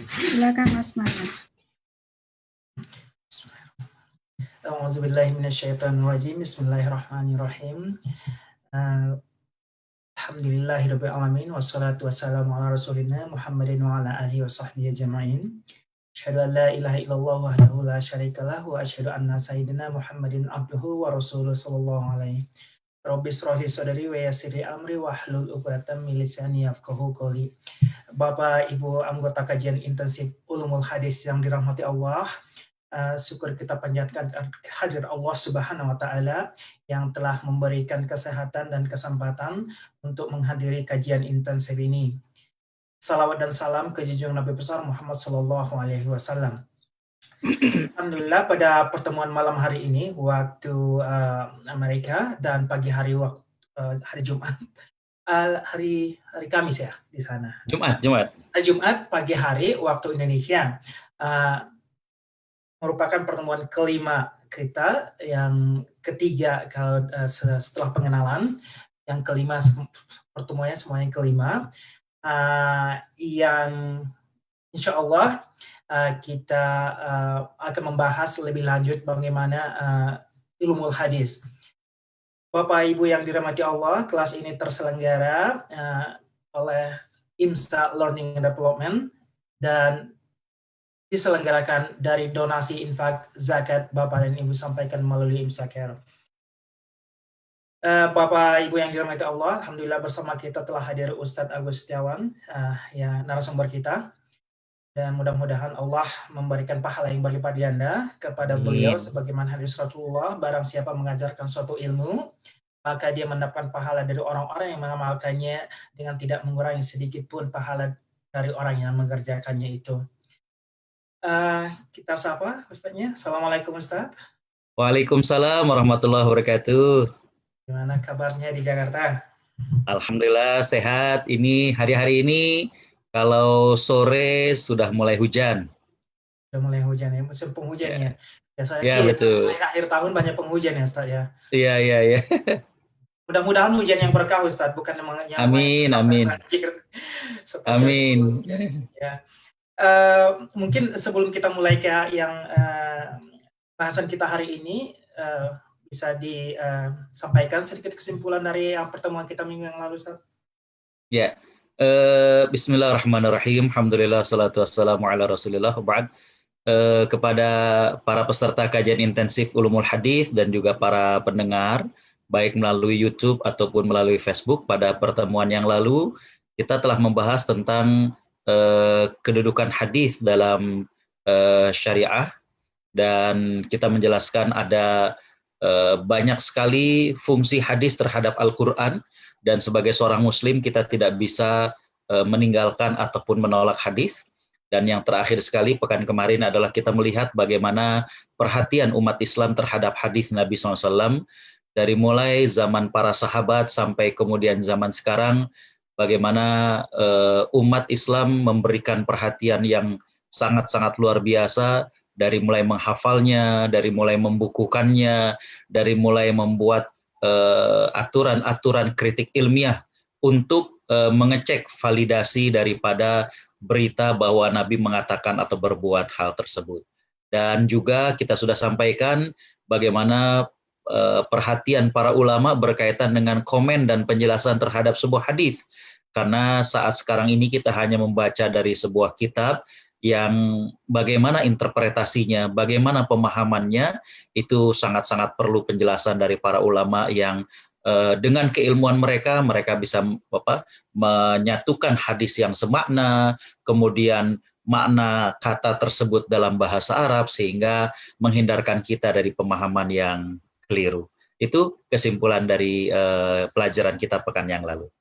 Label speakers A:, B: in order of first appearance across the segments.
A: Silakan Mas Mara.
B: A'udzubillahiminasyaitonirrajim. Bismillahirrahmanirrahim. Alhamdulillahirabbil alamin wassalatu wassalamu ala rasulina Muhammadin wa ala alihi wa sahbihi ajma'in. Asyhadu an la ilaha illallah wahdahu la syarikalah wa asyhadu anna sayyidina Muhammadin abduhu wa rasuluhu sallallahu alaihi. Rabbi shrah li sadri wa yassir li amri wahlul 'uqdatam min lisani yafqahu qawli. Bapak Ibu anggota kajian intensif Ulumul Hadis yang dirahmati Allah, syukur kita panjatkan hadir Allah Subhanahu wa taala yang telah memberikan kesehatan dan kesempatan untuk menghadiri kajian intensif ini. Salawat dan salam ke junjungan Nabi besar Muhammad sallallahu alaihi wasallam. Alhamdulillah pada pertemuan malam hari ini waktu Amerika dan pagi hari waktu hari Jumat, hari Kamis ya di sana. Jumat pagi hari waktu Indonesia. Merupakan pertemuan kelima kita, yang ketiga kalau setelah pengenalan, yang kelima pertemuannya semuanya kelima, yang insya Allah kita akan membahas lebih lanjut bagaimana ilmuul hadis. Bapak Ibu yang dirahmati Allah, kelas ini terselenggara oleh IMSA Learning and Development dan diselenggarakan dari donasi infak zakat Bapak dan Ibu sampaikan melalui IMSA Care. Bapak Ibu yang dirahmati Allah, alhamdulillah bersama kita telah hadir Ustadz Agus Setiawan, ya narasumber kita, dan mudah-mudahan Allah memberikan pahala yang berlipat ganda kepada beliau sebagaimana hadis Rasulullah, barang siapa mengajarkan suatu ilmu maka dia mendapatkan pahala dari orang-orang yang mengamalkannya dengan tidak mengurangi sedikit pun pahala dari orang yang mengerjakannya itu. Kita sapa Ustadznya. Assalamualaikum Ustadz.
C: Waalaikumsalam warahmatullahi wabarakatuh.
B: Gimana kabarnya di Jakarta?
C: Alhamdulillah sehat. Ini hari-hari ini kalau sore sudah mulai hujan.
B: Sudah mulai hujan ya, musim penghujan ya. Biasanya
C: ya,
B: sih
C: betul.
B: akhir tahun banyak penghujan ya Ustadz ya.
C: Iya.
B: Mudah-mudahan hujan yang berkah Ustadz, bukan yang
C: amin.
B: banjir.
C: Amin.
B: Ya. Mungkin sebelum kita mulai ke yang bahasan kita hari ini, bisa disampaikan sedikit kesimpulan dari yang pertemuan kita minggu yang lalu, Ustaz?
C: Ya, Bismillahirrahmanirrahim. Alhamdulillah, salatu wassalamu ala rasulillah. Kepada para peserta kajian intensif Ulumul Hadis dan juga para pendengar, baik melalui YouTube ataupun melalui Facebook, pada pertemuan yang lalu kita telah membahas tentang kedudukan hadis dalam syariah, dan kita menjelaskan ada banyak sekali fungsi hadis terhadap Al-Quran, dan sebagai seorang muslim kita tidak bisa meninggalkan ataupun menolak hadis. Dan yang terakhir sekali pekan kemarin adalah kita melihat bagaimana perhatian umat Islam terhadap hadis Nabi SAW, dari mulai zaman para sahabat sampai kemudian zaman sekarang, bagaimana umat Islam memberikan perhatian yang sangat-sangat luar biasa, dari mulai menghafalnya, dari mulai membukukannya, dari mulai membuat aturan-aturan kritik ilmiah untuk mengecek validasi daripada berita bahwa Nabi mengatakan atau berbuat hal tersebut. Dan juga kita sudah sampaikan bagaimana perhatian para ulama berkaitan dengan komen dan penjelasan terhadap sebuah hadis. Karena saat sekarang ini kita hanya membaca dari sebuah kitab yang bagaimana interpretasinya, bagaimana pemahamannya, itu sangat-sangat perlu penjelasan dari para ulama yang dengan keilmuan mereka bisa menyatukan hadis yang semakna, kemudian makna kata tersebut dalam bahasa Arab, sehingga menghindarkan kita dari pemahaman yang keliru. Itu kesimpulan dari pelajaran kita pekan yang lalu.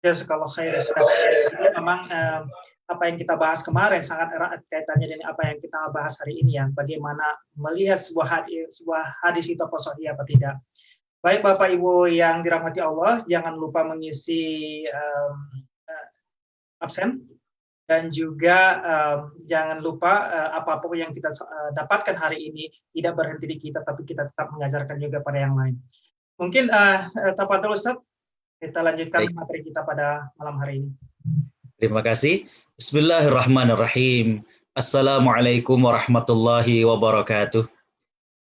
B: Ya, kalau saya memang apa yang kita bahas kemarin sangat erat kaitannya dengan apa yang kita bahas hari ini, ya. Bagaimana melihat sebuah hadis itu apa sahih apa tidak. Baik Bapak Ibu yang dirahmati Allah, jangan lupa mengisi absen, dan juga jangan lupa apapun yang kita dapatkan hari ini tidak berhenti di kita, tapi kita tetap mengajarkan juga pada yang lain. Mungkin tafadhol Ustaz, kita lanjutkan materi kita pada malam hari ini.
C: Terima kasih. Bismillahirrahmanirrahim. Assalamualaikum warahmatullahi wabarakatuh.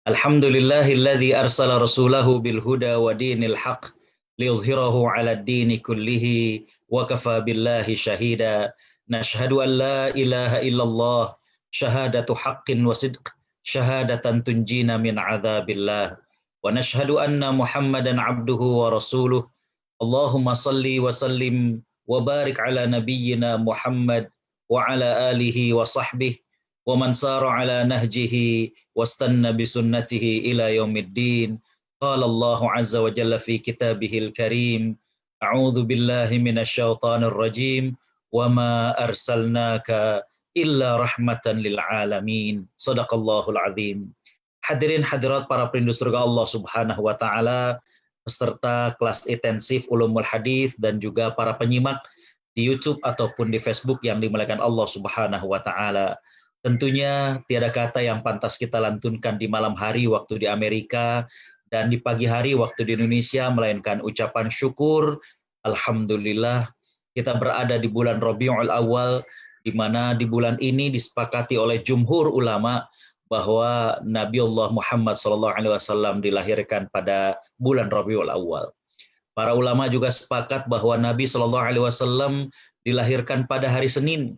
C: Alhamdulillahilladzi arsala rasulahu bil huda wa dinil haq liyuzhirahu 'ala ad-dini kullihi wa kafa billahi shahida. Nashhadu an la ilaha illallah syahadatu haqqin wa sidq syahadatan tunjina min 'adzabillah wa nashhadu anna Muhammadan 'abduhu wa rasuluh. Allahumma salli wa sallim wa barik ala nabiyyina Muhammad wa ala alihi wa sahbihi wa man sara ala nahjihi wastanna bi sunnatihi ila yaumiddin. Qala Allah azza wa jalla fi kitabihil karim, a'udzu billahi minasy syaithanir rajim, wa ma arsalnaka illa rahmatan lil alamin. Shadaqallahul azim. Hadirin hadirat para perindu surga Allah Subhanahu wa taala, peserta kelas intensif Ulumul Hadis dan juga para penyimak di YouTube ataupun di Facebook yang dimuliakan Allah Subhanahu wa taala. Tentunya tiada kata yang pantas kita lantunkan di malam hari waktu di Amerika dan di pagi hari waktu di Indonesia melainkan ucapan syukur. Alhamdulillah kita berada di bulan Rabiul Awal, di mana di bulan ini disepakati oleh jumhur ulama bahwa Nabiullah Muhammad SAW dilahirkan pada bulan Rabiul Awal. Para ulama juga sepakat bahwa Nabi SAW dilahirkan pada hari Senin.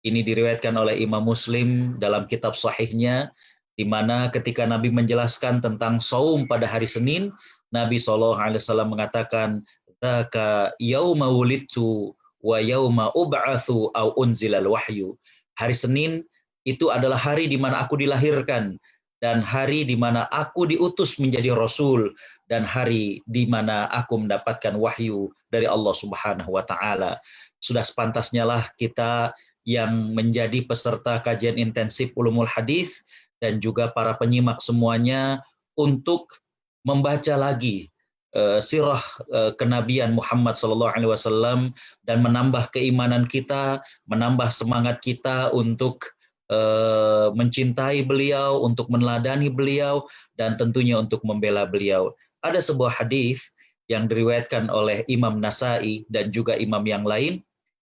C: Ini diriwayatkan oleh Imam Muslim dalam kitab sahihnya, di mana ketika Nabi menjelaskan tentang saum pada hari Senin, Nabi SAW mengatakan, "Dzaka yauma wulidtu wa yauma ub'atsu au unzilal wahyu." Hari Senin itu adalah hari di mana aku dilahirkan dan hari di mana aku diutus menjadi rasul dan hari di mana aku mendapatkan wahyu dari Allah Subhanahu wa taala. Sudah sepantasnya lah kita yang menjadi peserta kajian intensif Ulumul Hadis dan juga para penyimak semuanya untuk membaca lagi sirah kenabian Muhammad SAW dan menambah keimanan kita, menambah semangat kita untuk mencintai beliau, untuk meneladani beliau, dan tentunya untuk membela beliau. Ada sebuah hadis yang diriwayatkan oleh Imam Nasai dan juga imam yang lain,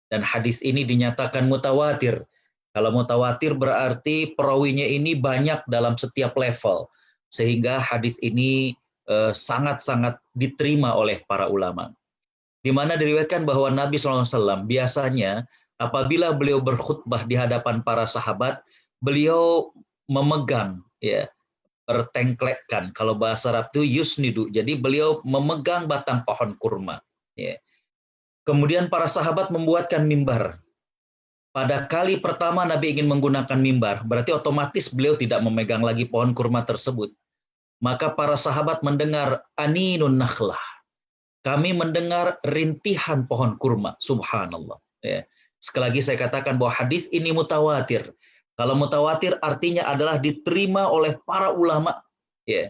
C: dan hadis ini dinyatakan mutawatir. Kalau mutawatir berarti perawinya ini banyak dalam setiap level, sehingga hadis ini sangat-sangat diterima oleh para ulama. Di mana diriwayatkan bahwa Nabi SAW biasanya apabila beliau berkhutbah di hadapan para sahabat, beliau memegang, ya, bertengklekkan. Kalau bahasa Arab itu yusnidu, jadi beliau memegang batang pohon kurma. Ya. Kemudian para sahabat membuatkan mimbar. Pada kali pertama Nabi ingin menggunakan mimbar, berarti otomatis beliau tidak memegang lagi pohon kurma tersebut. Maka para sahabat mendengar aninun nakhlah. Kami mendengar rintihan pohon kurma. Subhanallah. Ya. Sekali lagi saya katakan bahwa hadis ini mutawatir. Kalau mutawatir artinya adalah diterima oleh para ulama. Ya.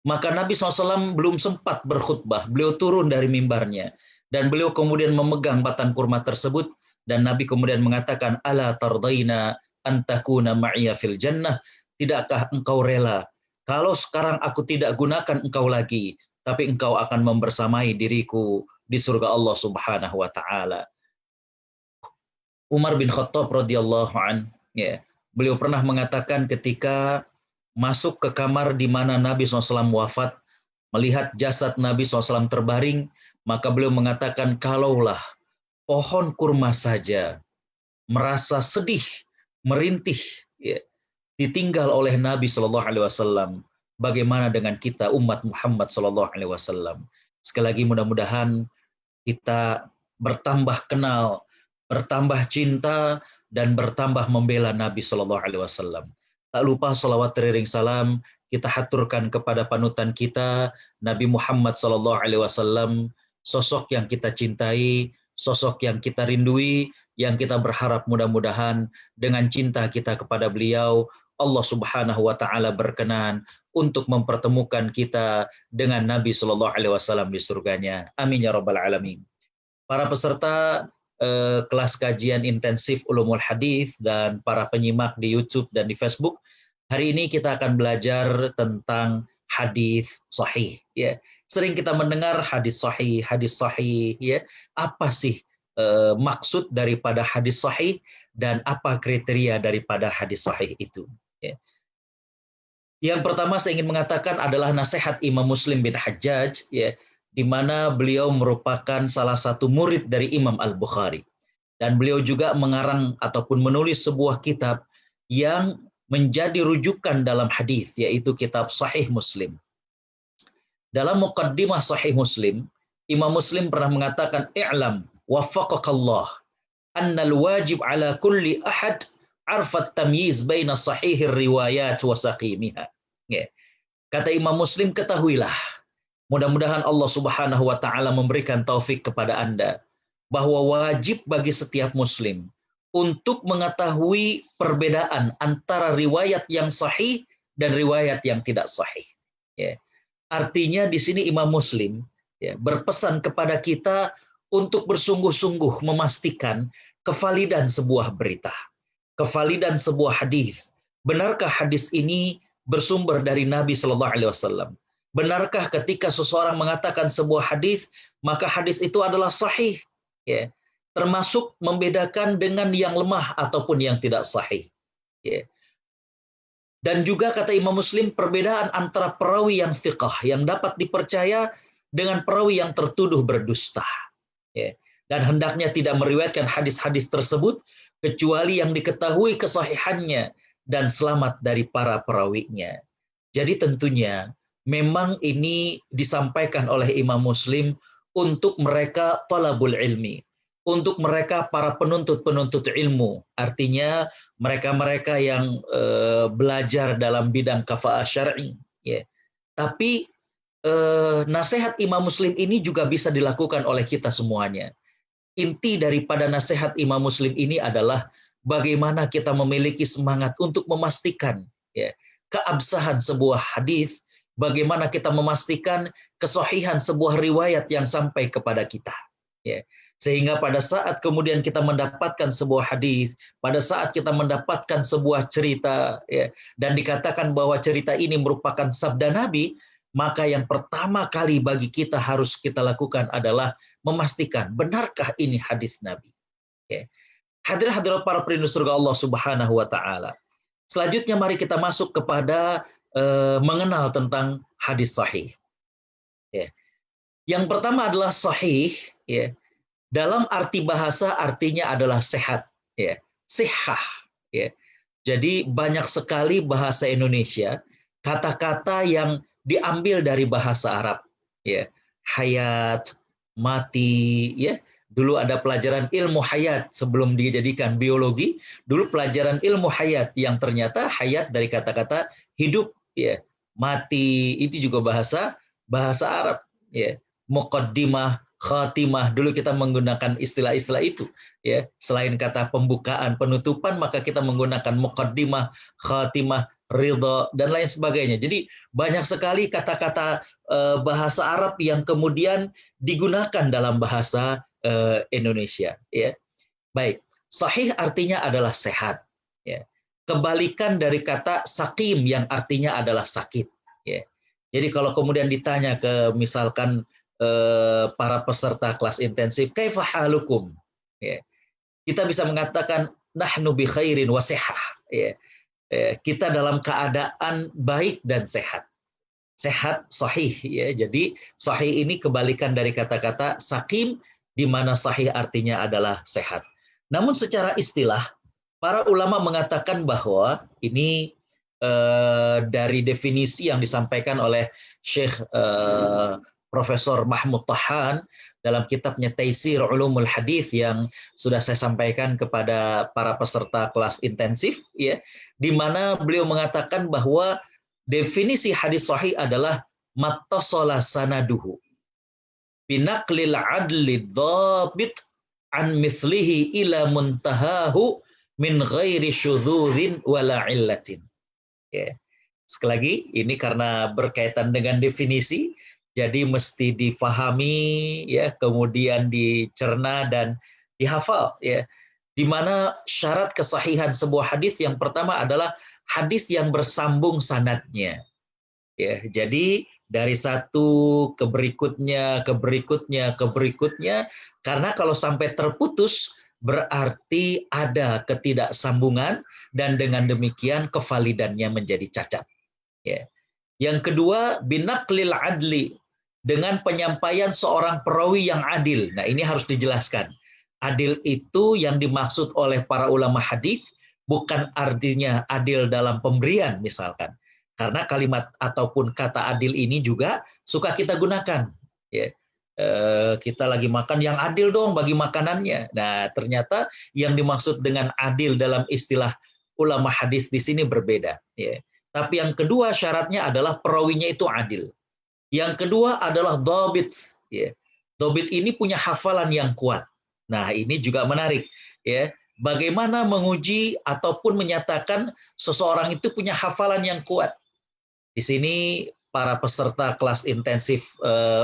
C: Maka Nabi SAW belum sempat berkhutbah. Beliau turun dari mimbarnya. Dan beliau kemudian memegang batang kurma tersebut, dan Nabi kemudian mengatakan, "Ala tardaina antakuna ma'iyya fil jannah?" Tidakkah engkau rela kalau sekarang aku tidak gunakan engkau lagi, tapi engkau akan membersamai diriku di surga Allah Subhanahu wa taala. Umar bin Khattab radhiyallahu an, ya, beliau pernah mengatakan ketika masuk ke kamar di mana Nabi SAW wafat, melihat jasad Nabi SAW terbaring, maka beliau mengatakan, kalaulah pohon kurma saja merasa sedih, merintih, ya, ditinggal oleh Nabi SAW, bagaimana dengan kita umat Muhammad SAW? Sekali lagi mudah-mudahan kita bertambah kenal, bertambah cinta, dan bertambah membela Nabi SAW. Tak lupa salawat teriring salam kita haturkan kepada panutan kita, Nabi Muhammad SAW, sosok yang kita cintai, sosok yang kita rindui, yang kita berharap mudah-mudahan dengan cinta kita kepada beliau, Allah Subhanahu wa taala berkenan untuk mempertemukan kita dengan Nabi SAW di surganya. Amin ya rabbal alamin. Para peserta kelas kajian intensif Ulumul Hadis dan para penyimak di YouTube dan di Facebook, hari ini kita akan belajar tentang hadis sahih, ya. Sering kita mendengar hadis sahih, ya. Apa sih maksud daripada hadis sahih dan apa kriteria daripada hadis sahih itu. Ya. Yang pertama saya ingin mengatakan adalah nasihat Imam Muslim bin Hajjaj, ya, di mana beliau merupakan salah satu murid dari Imam Al-Bukhari. Dan beliau juga mengarang ataupun menulis sebuah kitab yang menjadi rujukan dalam hadis, yaitu kitab Sahih Muslim. Dalam muqaddimah Sahih Muslim, Imam Muslim pernah mengatakan, "I'lam waffaqakallah annal wajib ala kulli ahad arfat tamyiz baina sahihir riwayat wa saqimiha." Ya. Kata Imam Muslim, ketahuilah, mudah-mudahan Allah Subhanahu wa taala memberikan taufik kepada Anda bahwa wajib bagi setiap muslim untuk mengetahui perbedaan antara riwayat yang sahih dan riwayat yang tidak sahih. Ya. Artinya di sini Imam Muslim, ya, berpesan kepada kita untuk bersungguh-sungguh memastikan kevalidan sebuah berita, kevalidan sebuah hadis. Benarkah hadis ini bersumber dari Nabi Shallallahu Alaihi Wasallam? Benarkah ketika seseorang mengatakan sebuah hadis, maka hadis itu adalah sahih? Ya, termasuk membedakan dengan yang lemah ataupun yang tidak sahih. Ya. Dan juga kata Imam Muslim, perbedaan antara perawi yang thiqah, yang dapat dipercaya, dengan perawi yang tertuduh berdusta. Ya. Dan hendaknya tidak meriwayatkan hadis-hadis tersebut kecuali yang diketahui kesahihannya dan selamat dari para perawinya. Jadi tentunya memang ini disampaikan oleh Imam Muslim untuk mereka talabul ilmi, untuk mereka para penuntut-penuntut ilmu, artinya mereka-mereka yang belajar dalam bidang kafa'ah syar'i. Ya. Tapi nasihat Imam Muslim ini juga bisa dilakukan oleh kita semuanya. Inti daripada nasihat Imam Muslim ini adalah bagaimana kita memiliki semangat untuk memastikan, ya, keabsahan sebuah hadis, bagaimana kita memastikan kesahihan sebuah riwayat yang sampai kepada kita. Ya. Sehingga pada saat kemudian kita mendapatkan sebuah hadis, pada saat kita mendapatkan sebuah cerita, ya, dan dikatakan bahwa cerita ini merupakan sabda Nabi, maka yang pertama kali bagi kita harus kita lakukan adalah memastikan benarkah ini hadis Nabi. Ya. Hadirin-hadirat para perindu surga Allah Subhanahu wa taala. Selanjutnya mari kita masuk kepada mengenal tentang hadis sahih. Ya. Yang pertama adalah sahih, ya. Dalam arti bahasa artinya adalah sehat, ya. Sihah, ya. Jadi banyak sekali bahasa Indonesia kata-kata yang diambil dari bahasa Arab, ya. Hayat, mati, ya. Dulu ada pelajaran ilmu hayat sebelum dijadikan biologi. Dulu pelajaran ilmu hayat yang ternyata hayat dari kata-kata hidup, ya. Mati itu juga bahasa Arab, ya. Muqaddimah, khatimah, dulu kita menggunakan istilah-istilah itu, ya. Selain kata pembukaan, penutupan, maka kita menggunakan muqaddimah, khatimah, ridha, dan lain sebagainya. Jadi banyak sekali kata-kata bahasa Arab yang kemudian digunakan dalam bahasa Indonesia, ya. Baik, sahih artinya adalah sehat, ya. Kebalikan dari kata sakim yang artinya adalah sakit, ya. Jadi kalau kemudian ditanya ke misalkan para peserta kelas intensif, kaifa halukum? Ya. Kita bisa mengatakan nahnu bi khairin wa sihah. Ya. Kita dalam keadaan baik dan sehat. Sehat sahih, ya. Jadi sahih ini kebalikan dari kata-kata sakim, di mana sahih artinya adalah sehat. Namun secara istilah para ulama mengatakan bahwa ini dari definisi yang disampaikan oleh Syekh Profesor Mahmud Tahan dalam kitabnya Taisir Ulumul Hadis yang sudah saya sampaikan kepada para peserta kelas intensif, ya, di mana beliau mengatakan bahwa definisi hadis sahih adalah mattasala sanaduhu binaqlil adli dhabit an mithlihi ila muntahahu min ghairi syudzuzin wala illatin. Ya. Sekali lagi, ini karena berkaitan dengan definisi, jadi mesti difahami, ya, kemudian dicerna dan dihafal, ya. Di mana syarat kesahihan sebuah hadis yang pertama adalah hadis yang bersambung sanadnya. Ya, jadi Dari satu ke berikutnya, ke berikutnya, ke berikutnya. Karena kalau sampai terputus, berarti ada ketidaksambungan dan dengan demikian kevalidannya menjadi cacat. Ya. Yang kedua, binaklil adli, dengan penyampaian seorang perawi yang adil. Nah, ini harus dijelaskan. Adil itu yang dimaksud oleh para ulama hadis bukan artinya adil dalam pemberian misalkan. Karena kalimat ataupun kata adil ini juga suka kita gunakan. Ya. Kita lagi makan yang adil dong bagi makanannya. Nah, ternyata yang dimaksud dengan adil dalam istilah ulama hadis di sini berbeda. Ya. Tapi yang kedua syaratnya adalah perawinya itu adil. Yang kedua adalah dhabit. Ya. Dhabit ini punya hafalan yang kuat. Nah, ini juga menarik. Ya. Bagaimana menguji ataupun menyatakan seseorang itu punya hafalan yang kuat. Di sini para peserta kelas intensif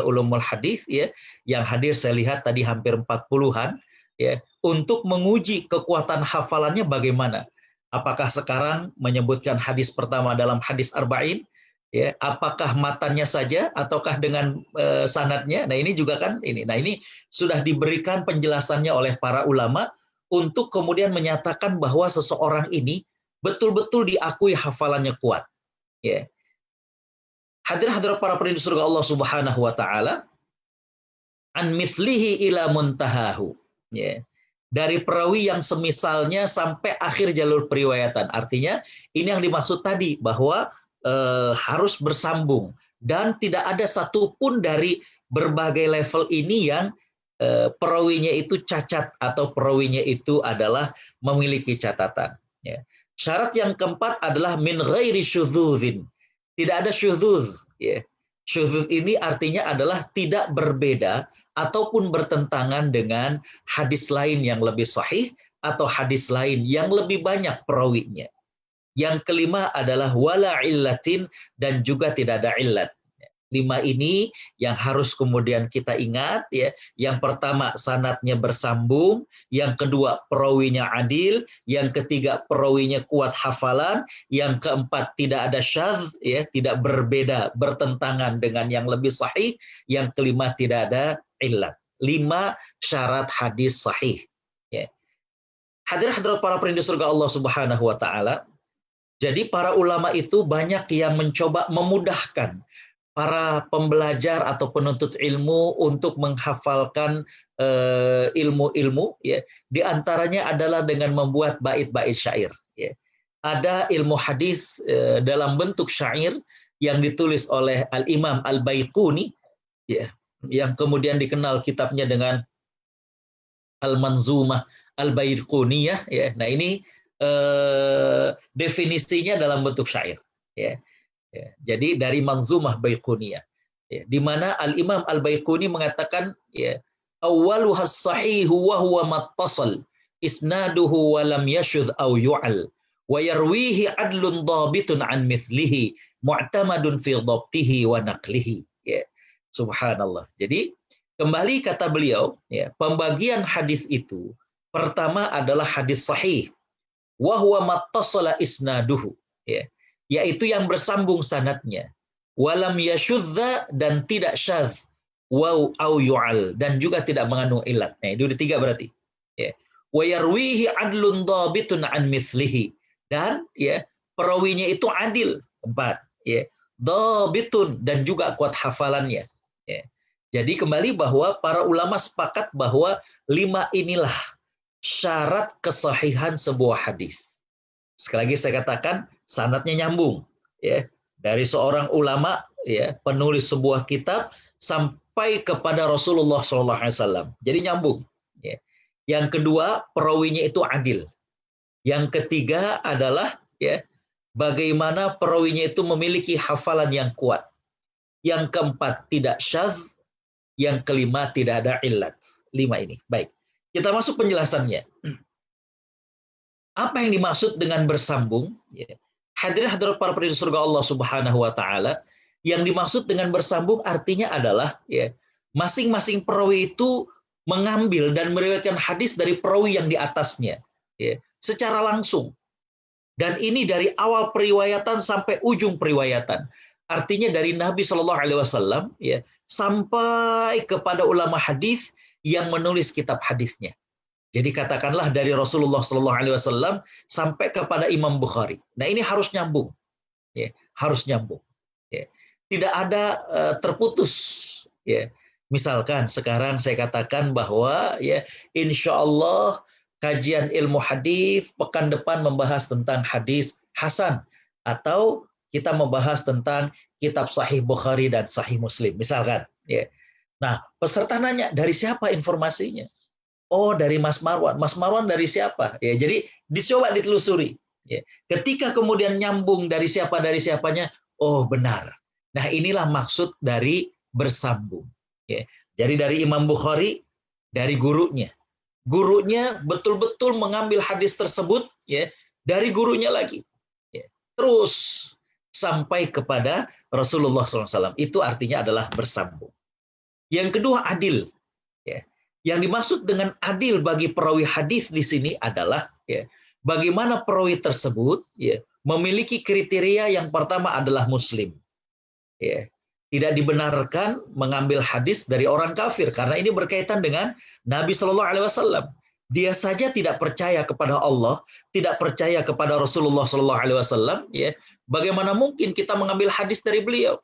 C: ulumul hadis ya, yang hadir saya lihat tadi hampir 40-an ya, untuk menguji kekuatan hafalannya bagaimana. Apakah sekarang menyebutkan hadis pertama dalam hadis arba'in, ya, apakah matanya saja ataukah dengan sanadnya? Nah, ini juga kan ini. Nah, ini sudah diberikan penjelasannya oleh para ulama untuk kemudian menyatakan bahwa seseorang ini betul-betul diakui hafalannya kuat. Ya. Hadirin para penduduk surga Allah Subhanahu wa taala, an mithlihi ila muntahahu. Ya. Dari perawi yang semisalnya sampai akhir jalur periwayatan. Artinya ini yang dimaksud tadi bahwa harus bersambung dan tidak ada satupun dari berbagai level ini yang perawinya itu cacat atau perawinya itu adalah memiliki catatan. Ya. Syarat yang keempat adalah min ghairi syudzuzin. Tidak ada syudzuz. Ya. Syudzuz ini artinya adalah tidak berbeda ataupun bertentangan dengan hadis lain yang lebih sahih atau hadis lain yang lebih banyak perawinya. Yang kelima adalah wala illatin dan juga tidak ada illat. 5 ini yang harus kemudian kita ingat ya. Yang pertama sanadnya bersambung, yang kedua perawinya adil, yang ketiga perawinya kuat hafalan, yang keempat tidak ada syadz ya, tidak berbeda bertentangan dengan yang lebih sahih, yang kelima tidak ada illat. 5 syarat hadis sahih ya. Hadirat para penduduk surga Allah Subhanahu wa taala. Jadi para ulama itu banyak yang mencoba memudahkan para pembelajar atau penuntut ilmu untuk menghafalkan ilmu-ilmu ya. Di antaranya adalah dengan membuat bait-bait syair ya. Ada ilmu hadis dalam bentuk syair yang ditulis oleh Al-Imam Al-Baiquni ya, yang kemudian dikenal kitabnya dengan Al-Manzumah Al-Baiquniyah ya. Nah, ini definisinya dalam bentuk syair ya. Ya, jadi dari Manzumah Baiquniyah, ya, di mana Al-Imam Al-Baiquni mengatakan, ya, awwaluha sahihu wa huwa mattasal isnaduhu wa lam yashudh aw yu'al wa yarwihi adlun dhabitun an mithlihi mu'tamadun fi dhabtihi wa naqlihi. Ya, subhanallah. Jadi kembali kata beliau, ya, pembagian hadis itu pertama adalah hadis sahih wa huwa mattasala isnaduhu, ya, yaitu yang bersambung sanadnya, walam yashudza dan tidak syadz, waw au yu'al dan juga tidak mengandung ilat. Nah, itu 3 berarti. Ya. Wa yarwihi adlun dhabitun an mithlihi dan ya perawinya itu adil. 4. Ya. Dhabitun dan juga kuat hafalannya. Ya. Jadi kembali bahwa para ulama sepakat bahwa 5 inilah syarat kesahihan sebuah hadis. Sekali lagi saya katakan sanadnya nyambung ya, dari seorang ulama ya, penulis sebuah kitab sampai kepada Rasulullah SAW. Jadi nyambung ya. Yang kedua perawinya itu adil. Yang ketiga adalah ya, bagaimana perawinya itu memiliki hafalan yang kuat. Yang keempat tidak syadz. Yang kelima tidak ada illat. 5 ini. Baik, kita masuk penjelasannya. Apa yang dimaksud dengan bersambung? Ya. Hadirin para penduduk surga Allah Subhanahu wa taala, yang dimaksud dengan bersambung artinya adalah ya, masing-masing perawi itu mengambil dan meriwayatkan hadis dari perawi yang di atasnya ya, secara langsung. Dan ini dari awal periwayatan sampai ujung periwayatan. Artinya dari Nabi Shallallahu Alaihi Wasallam ya sampai kepada ulama hadis yang menulis kitab hadisnya. Jadi katakanlah dari Rasulullah Shallallahu Alaihi Wasallam sampai kepada Imam Bukhari. Nah ini harus nyambung, ya, harus nyambung. Ya. Tidak ada terputus. Ya. Misalkan sekarang saya katakan bahwa ya insya Allah kajian ilmu hadis pekan depan membahas tentang hadis Hasan atau kita membahas tentang kitab Sahih Bukhari dan Sahih Muslim, misalkan. Ya. Nah peserta nanya dari siapa informasinya? Oh dari Mas Marwan. Mas Marwan dari siapa? Ya, jadi dicoba ditelusuri. Ya. Ketika kemudian nyambung dari siapanya, oh benar. Nah inilah maksud dari bersambung. Ya. Jadi dari Imam Bukhari, dari gurunya. Gurunya betul-betul mengambil hadis tersebut ya dari gurunya lagi. Ya. Terus sampai kepada Rasulullah SAW. Itu artinya adalah bersambung. Yang kedua adil. Ya. Yang dimaksud dengan adil bagi perawi hadis di sini adalah ya, bagaimana perawi tersebut ya, memiliki kriteria yang pertama adalah muslim. Ya. Tidak dibenarkan mengambil hadis dari orang kafir karena ini berkaitan dengan Nabi Shallallahu Alaihi Wasallam. Dia saja tidak percaya kepada Allah, tidak percaya kepada Rasulullah Shallallahu Alaihi Wasallam. Ya. Bagaimana mungkin kita mengambil hadis dari beliau?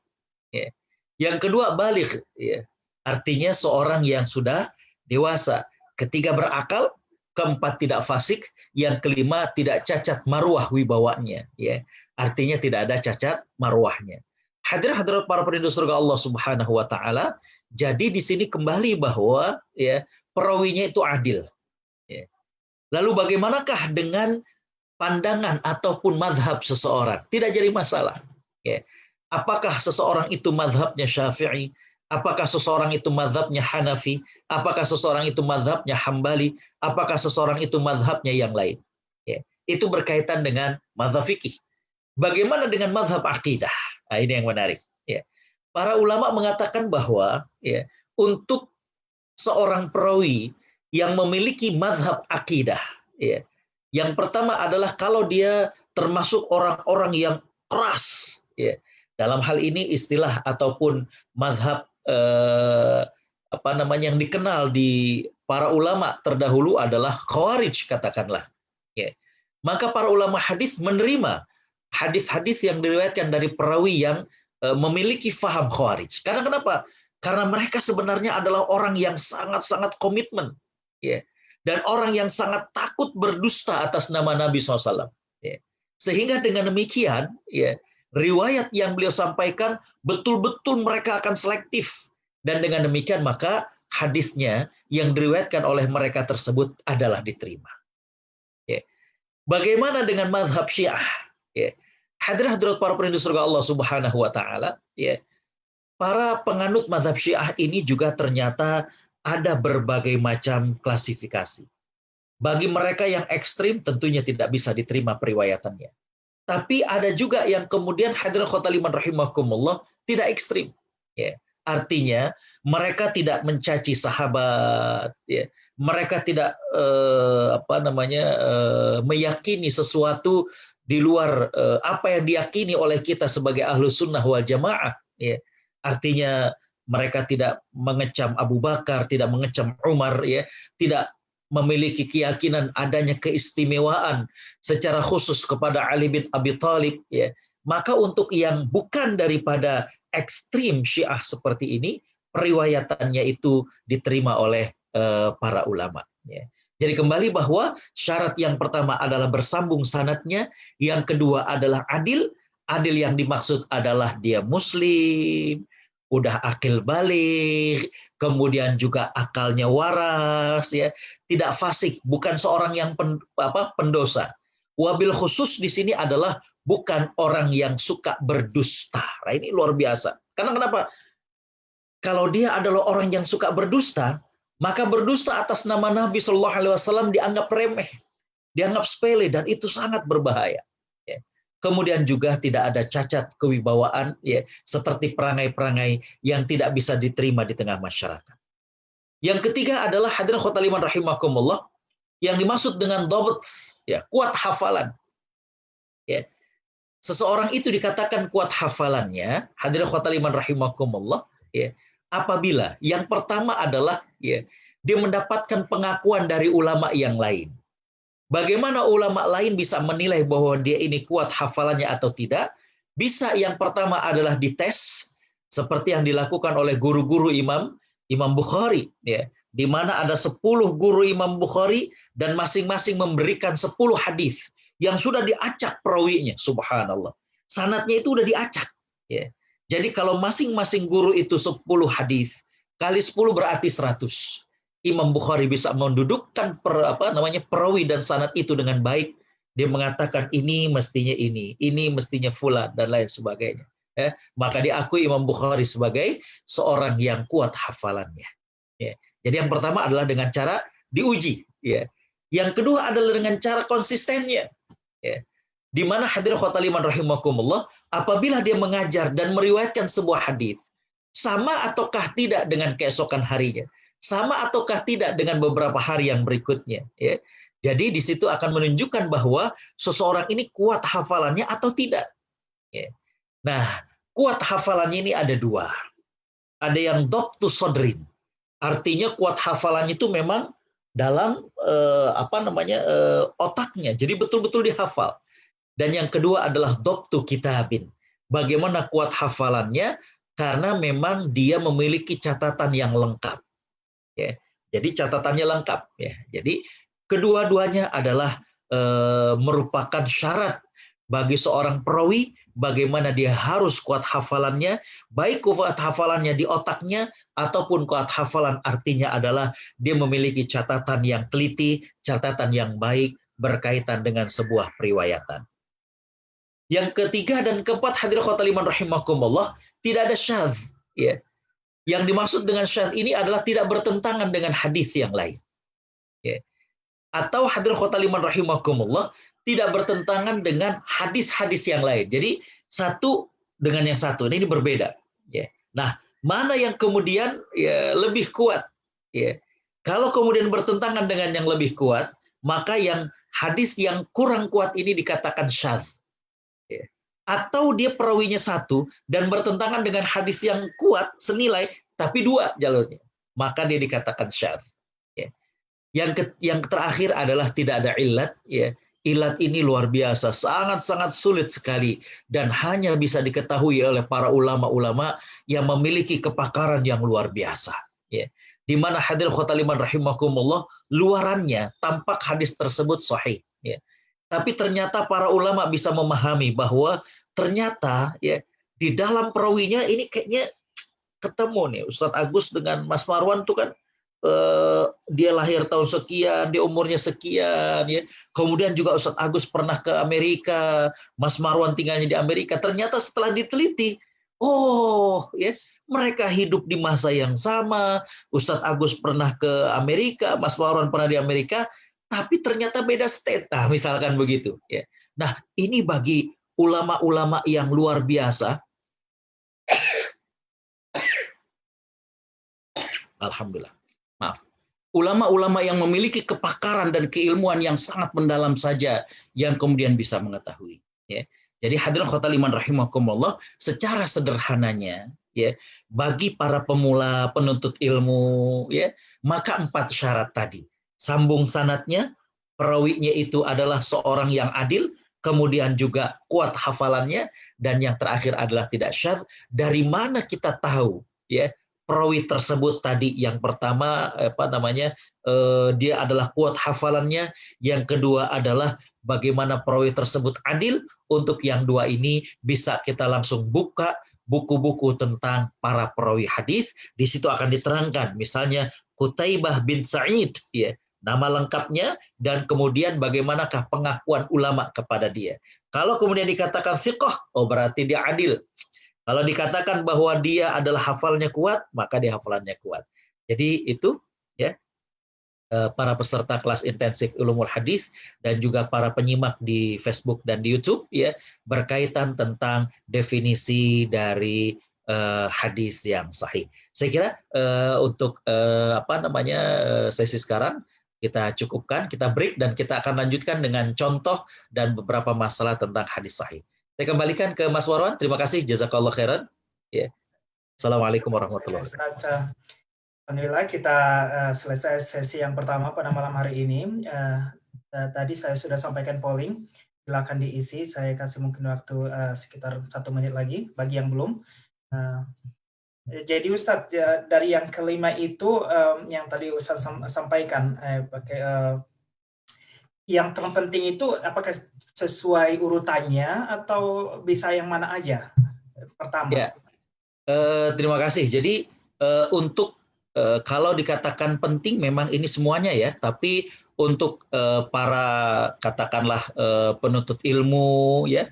C: Ya. Yang kedua baligh, ya. Artinya seorang yang sudah dewasa, ketiga berakal, keempat tidak fasik, yang kelima tidak cacat marwah wibawanya, ya. Artinya tidak ada cacat marwahnya. Hadirat para penduduk surga Allah Subhanahu wa taala. Jadi di sini kembali bahwa ya perawinya itu adil. Ya. Lalu bagaimanakah dengan pandangan ataupun mazhab seseorang? Tidak jadi masalah. Ya. Apakah seseorang itu mazhabnya Syafi'i? Apakah seseorang itu mazhabnya Hanafi? Apakah seseorang itu mazhabnya Hambali? Apakah seseorang itu mazhabnya yang lain? Ya. Itu berkaitan dengan mazhab fikih. Bagaimana dengan mazhab akidah? Nah, ini yang menarik. Ya. Para ulama mengatakan bahwa ya, untuk seorang perawi yang memiliki mazhab akidah, ya, yang pertama adalah kalau dia termasuk orang-orang yang keras. Ya. Dalam hal ini istilah ataupun mazhab yang dikenal di para ulama terdahulu adalah Khawarij, katakanlah. Ya. Maka para ulama hadis menerima hadis-hadis yang diriwayatkan dari perawi yang memiliki faham Khawarij. Karena kenapa? Karena mereka sebenarnya adalah orang yang sangat-sangat komitmen. Ya. Dan orang yang sangat takut berdusta atas nama Nabi SAW. Ya. Sehingga dengan demikian, ya, riwayat yang beliau sampaikan betul-betul mereka akan selektif. Dan dengan demikian maka hadisnya yang diriwayatkan oleh mereka tersebut adalah diterima. Ya. Bagaimana dengan mazhab Syiah? Ya. Hadirat para penduduk surga Allah Subhanahu wa taala, ya. Para penganut mazhab Syiah ini juga ternyata ada berbagai macam klasifikasi. Bagi mereka yang ekstrim tentunya tidak bisa diterima periwayatannya. Tapi ada juga yang kemudian hadirin khotaliman rahimakumullah tidak ekstrim. Ya. Artinya mereka tidak mencaci sahabat, ya. Mereka tidak meyakini sesuatu di luar apa yang diyakini oleh kita sebagai ahlu sunnah wal jamaah. Ya. Artinya mereka tidak mengecam Abu Bakar, tidak mengecam Umar, ya, tidak memiliki keyakinan adanya keistimewaan secara khusus kepada Ali bin Abi Thalib. Ya. Maka untuk yang bukan daripada ekstrim Syiah seperti ini, periwayatannya itu diterima oleh para ulama. Ya. Jadi kembali bahwa syarat yang pertama adalah bersambung sanadnya, yang kedua adalah adil. Adil yang dimaksud adalah dia muslim, udah akil balik, kemudian juga akalnya waras, ya, tidak fasik, bukan seorang yang pendosa. Wabil khusus di sini adalah bukan orang yang suka berdusta. Nah, ini luar biasa. Karena kenapa? Kalau dia adalah orang yang suka berdusta, maka berdusta atas nama Nabi Shallallahu Alaihi Wasallam dianggap remeh, dianggap sepele, dan itu sangat berbahaya. Ya. Kemudian juga tidak ada cacat kewibawaan, ya, seperti perangai-perangai yang tidak bisa diterima di tengah masyarakat. Yang ketiga adalah hadirin khotaliman rahimakumullah, yang dimaksud dengan dhabt, ya, kuat hafalan. Ya. seseorang itu dikatakan kuat hafalannya, hadirin khotbah iman rahimakumullah, ya, apabila yang pertama adalah ya, dia mendapatkan pengakuan dari ulama yang lain. Bagaimana ulama lain bisa menilai bahwa dia ini kuat hafalannya atau tidak? Bisa, yang pertama adalah dites, seperti yang dilakukan oleh guru-guru Imam Bukhari, ya, di mana ada 10 guru Imam Bukhari dan masing-masing memberikan 10 hadis yang sudah diacak perawinya, subhanallah. Sanadnya itu udah diacak, ya. Jadi kalau masing-masing guru itu 10 hadis, kali 10 berarti 100. Imam Bukhari bisa mendudukkan perawi dan sanad itu dengan baik. Dia mengatakan ini mestinya fulan dan lain sebagainya. Ya, maka diakui Imam Bukhari sebagai seorang yang kuat hafalannya. Ya. Jadi yang pertama adalah dengan cara diuji. Ya. Yang kedua adalah dengan cara konsistennya. Ya. Di mana hadirin khotbah rahimakumullah, apabila dia mengajar dan meriwayatkan sebuah hadis, sama ataukah tidak dengan keesokan harinya? Sama ataukah tidak dengan beberapa hari yang berikutnya, ya. Jadi di situ akan menunjukkan bahwa seseorang ini kuat hafalannya atau tidak, ya. Nah, kuat hafalannya ini ada dua. Ada yang dhabtu sodrin, artinya kuat hafalannya itu memang dalam otaknya, jadi betul-betul dihafal. Dan yang kedua adalah dhabtu kitabin, bagaimana kuat hafalannya karena memang dia memiliki catatan yang lengkap. Ya, jadi catatannya lengkap. Ya, jadi kedua-duanya adalah merupakan syarat bagi seorang perawi, bagaimana dia harus kuat hafalannya, baik kuat hafalannya di otaknya ataupun kuat hafalan artinya adalah dia memiliki catatan yang teliti, catatan yang baik berkaitan dengan sebuah periwayatan. Yang ketiga dan keempat, hadirin khotbah iman rahimakumullah, tidak ada syadz, ya. Yang dimaksud dengan syadz ini adalah tidak bertentangan dengan hadis yang lain. Ya. Atau hadirin khotbah iman rahimakumullah, tidak bertentangan dengan hadis-hadis yang lain. Jadi satu dengan yang satu ini berbeda. Ya. Nah, mana yang kemudian ya, lebih kuat? Ya. Kalau kemudian bertentangan dengan yang lebih kuat, maka yang hadis yang kurang kuat ini dikatakan syadz. Ya. Atau dia perawinya satu dan bertentangan dengan hadis yang kuat senilai tapi dua jalurnya, maka dia dikatakan syadz. Ya. Yang terakhir adalah tidak ada ilat. Ya. Ilat ini luar biasa, sangat-sangat sulit sekali dan hanya bisa diketahui oleh para ulama-ulama yang memiliki kepakaran yang luar biasa. Ya. Di mana hadirin khotbah iman rahimakumullah, luarannya tampak hadis tersebut sahih. Ya. Tapi ternyata para ulama bisa memahami bahwa ternyata ya di dalam perawinya ini kayaknya ketemu nih Ustadz Agus dengan Mas Marwan tuh kan dia lahir tahun sekian, dia umurnya sekian, ya. Kemudian juga Ustadz Agus pernah ke Amerika, Mas Marwan tinggalnya di Amerika. Ternyata setelah diteliti, oh ya mereka hidup di masa yang sama. Ustadz Agus pernah ke Amerika, Mas Marwan pernah di Amerika, tapi ternyata beda state, misalkan begitu. Ya. Nah ini bagi ulama-ulama yang luar biasa. Alhamdulillah. Maaf. Ulama-ulama yang memiliki kepakaran dan keilmuan yang sangat mendalam saja yang kemudian bisa mengetahui. Ya. Jadi hadirin khotbah iman rahimakumullah, secara sederhananya, ya, bagi para pemula penuntut ilmu, ya, maka 4 syarat tadi. Sambung sanadnya, perawinya itu adalah seorang yang adil, kemudian juga kuat hafalannya, dan yang terakhir adalah tidak syadz. Dari mana kita tahu ya perawi tersebut tadi? Yang pertama dia adalah kuat hafalannya, yang kedua adalah bagaimana perawi tersebut adil. Untuk yang dua ini bisa kita langsung buka buku-buku tentang para perawi hadis, di situ akan diterangkan misalnya Qutaibah bin Sa'id, ya, nama lengkapnya, dan kemudian bagaimanakah pengakuan ulama kepada dia. Kalau kemudian dikatakan thiqah, oh berarti dia adil. Kalau dikatakan bahwa dia adalah hafalnya kuat, maka dia hafalannya kuat. Jadi itu ya para peserta kelas intensif ulumul hadis dan juga para penyimak di Facebook dan di YouTube ya berkaitan tentang definisi dari hadis yang sahih. Saya kira untuk sesi sekarang kita cukupkan, kita break, dan kita akan lanjutkan dengan contoh dan beberapa masalah tentang hadis sahih. Saya kembalikan ke Mas Warwan. Terima kasih, jazakallah khairan. Ya. Assalamualaikum warahmatullahi wabarakatuh.
B: Alhamdulillah kita selesai sesi yang pertama pada malam hari ini. Tadi saya sudah sampaikan polling, silakan diisi. Saya kasih mungkin waktu sekitar 1 menit lagi bagi yang belum. Jadi Ustadz, dari yang kelima itu yang tadi Ustadz sampaikan, yang terpenting itu apakah sesuai urutannya atau bisa yang mana aja pertama?
C: Ya, terima kasih. Jadi untuk kalau dikatakan penting memang ini semuanya ya, tapi untuk para katakanlah penuntut ilmu ya,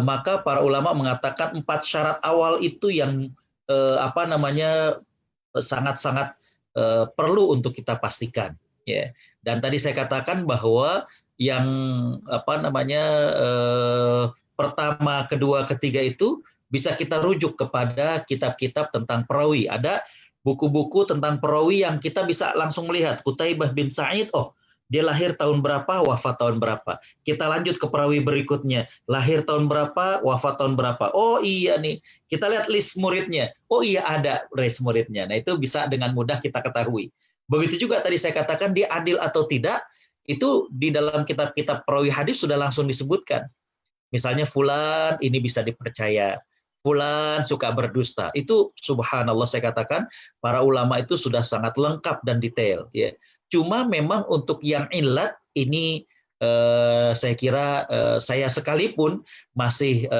C: maka para ulama mengatakan 4 syarat awal itu yang sangat-sangat perlu untuk kita pastikan ya. Dan tadi saya katakan bahwa yang pertama, kedua, ketiga itu bisa kita rujuk kepada kitab-kitab tentang perawi. Ada buku-buku tentang perawi yang kita bisa langsung melihat. Qutaibah bin Sa'id, dia lahir tahun berapa, wafat tahun berapa. Kita lanjut ke perawi berikutnya. Lahir tahun berapa, wafat tahun berapa. Oh iya nih, kita lihat list muridnya. Oh iya ada list muridnya. Nah itu bisa dengan mudah kita ketahui. Begitu juga tadi saya katakan dia adil atau tidak, itu di dalam kitab-kitab perawi hadis sudah langsung disebutkan. Misalnya fulan ini bisa dipercaya, fulan suka berdusta. Itu subhanallah saya katakan para ulama itu sudah sangat lengkap dan detail ya. Cuma memang untuk yang illat ini saya kira saya sekalipun masih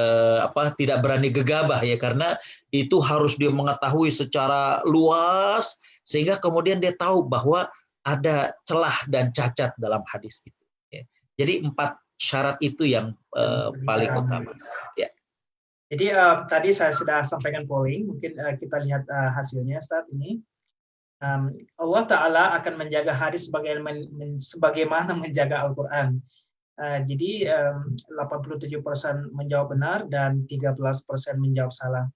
C: tidak berani gegabah ya, karena itu harus dia mengetahui secara luas sehingga kemudian dia tahu bahwa ada celah dan cacat dalam hadis itu ya. Jadi 4 syarat itu yang paling utama ya.
B: Jadi tadi saya sudah sampaikan polling, mungkin kita lihat hasilnya Ustaz ini. Allah Ta'ala akan menjaga hadis sebagaimana menjaga Al-Quran. Jadi 87% menjawab benar dan 13% menjawab salah.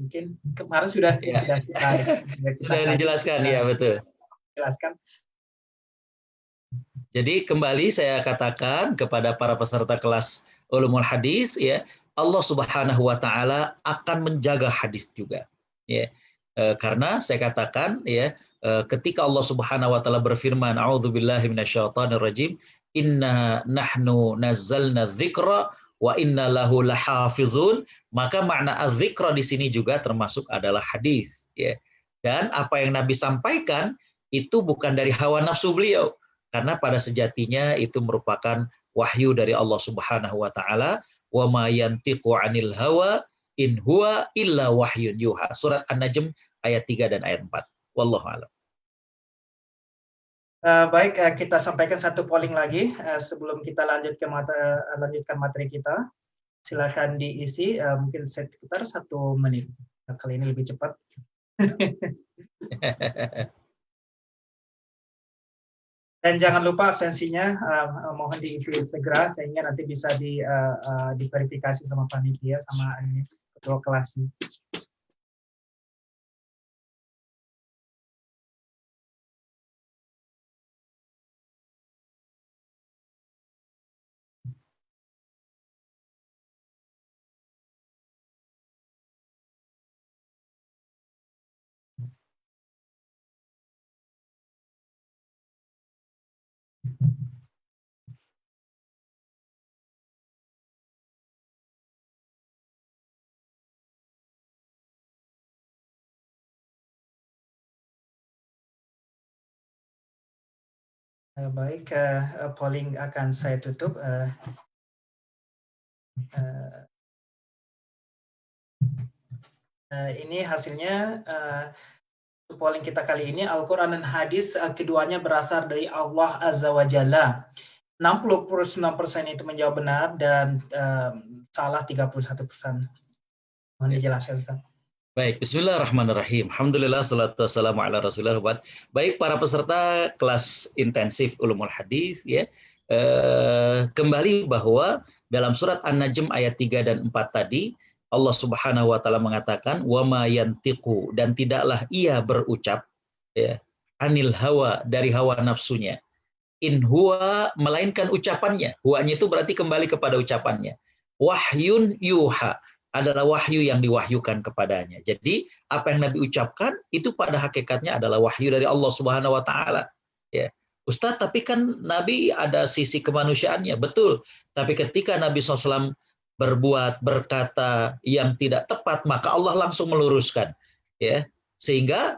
B: Mungkin kemarin sudah kita
C: dijelaskan ya, betul.
B: Jelaskan.
C: Jadi kembali saya katakan kepada para peserta kelas Ulumul Hadis ya, Allah Subhanahu wa taala akan menjaga hadis juga ya. Karena saya katakan ya, ketika Allah Subhanahu wa taala berfirman, a'udzubillahi minasyaitonirrajim, inna nahnu nazzalna dzikra wa inna lahu lahafizun, maka makna az-dzikra di sini juga termasuk adalah hadis ya. Dan apa yang Nabi sampaikan itu bukan dari hawa nafsu beliau, karena pada sejatinya itu merupakan wahyu dari Allah Subhanahu wa taala, wa ma yantiqu 'anil hawa in huwa illa wahyun yuha. Surat An-Najm ayat 3 dan ayat 4. Wallahu a'lam.
B: Baik, kita sampaikan satu polling lagi sebelum kita lanjutkan materi kita. Silakan diisi, mungkin sekitar 1 menit. Kali ini lebih cepat. Dan jangan lupa absensinya mohon diisi segera sehingga nanti bisa diverifikasi sama panitia sama ketua kelasnya. Baik, polling akan saya tutup. Ini hasilnya polling kita kali ini, Al-Quran dan hadis keduanya berasal dari Allah Azza wa Jalla. 69% itu menjawab benar dan salah 31%. Mohon dijelaskan Ustaz.
C: Baik, bismillahirrahmanirrahim. Alhamdulillah, salatu wassalamu ala rasulillah. Baik, para peserta kelas intensif Ulumul Hadis ya, kembali bahwa dalam surat An-Najm ayat 3 dan 4 tadi, Allah Subhanahu wa taala mengatakan wa ma yantiqu, dan tidaklah ia berucap ya, anil hawa, dari hawa nafsunya. In huwa, melainkan ucapannya. Huwanya itu berarti kembali kepada ucapannya. wahyun yuha, adalah wahyu yang diwahyukan kepadanya. Jadi apa yang Nabi ucapkan itu pada hakikatnya adalah wahyu dari Allah Subhanahu wa taala. Ya. Ustadz, tapi kan Nabi ada sisi kemanusiaannya, betul. Tapi ketika Nabi SAW berbuat, berkata yang tidak tepat, maka Allah langsung meluruskan. Ya. Sehingga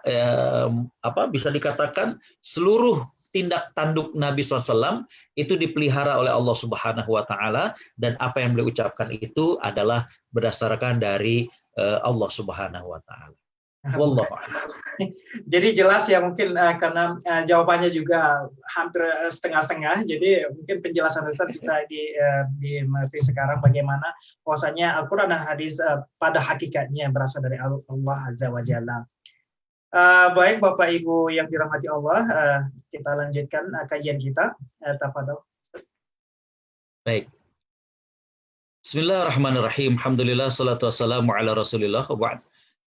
C: bisa dikatakan seluruh tindak tanduk Nabi SAW itu dipelihara oleh Allah Subhanahu wa taala, dan apa yang beliau ucapkan itu adalah berdasarkan dari Allah Subhanahu wa taala. Wallahu a'lam.
B: Jadi jelas ya, mungkin karena jawabannya juga hampir setengah-setengah, jadi mungkin penjelasan Ustaz bisa dimengerti sekarang bagaimana bahwasanya Al-Quran dan hadis pada hakikatnya berasal dari Allah Azza wa Jalla. Baik Bapak Ibu yang dirahmati Allah, kita lanjutkan kajian kita. Tafadhol.
C: Baik. Bismillahirrahmanirrahim. Alhamdulillah, salatu wassalamu ala Rasulillah.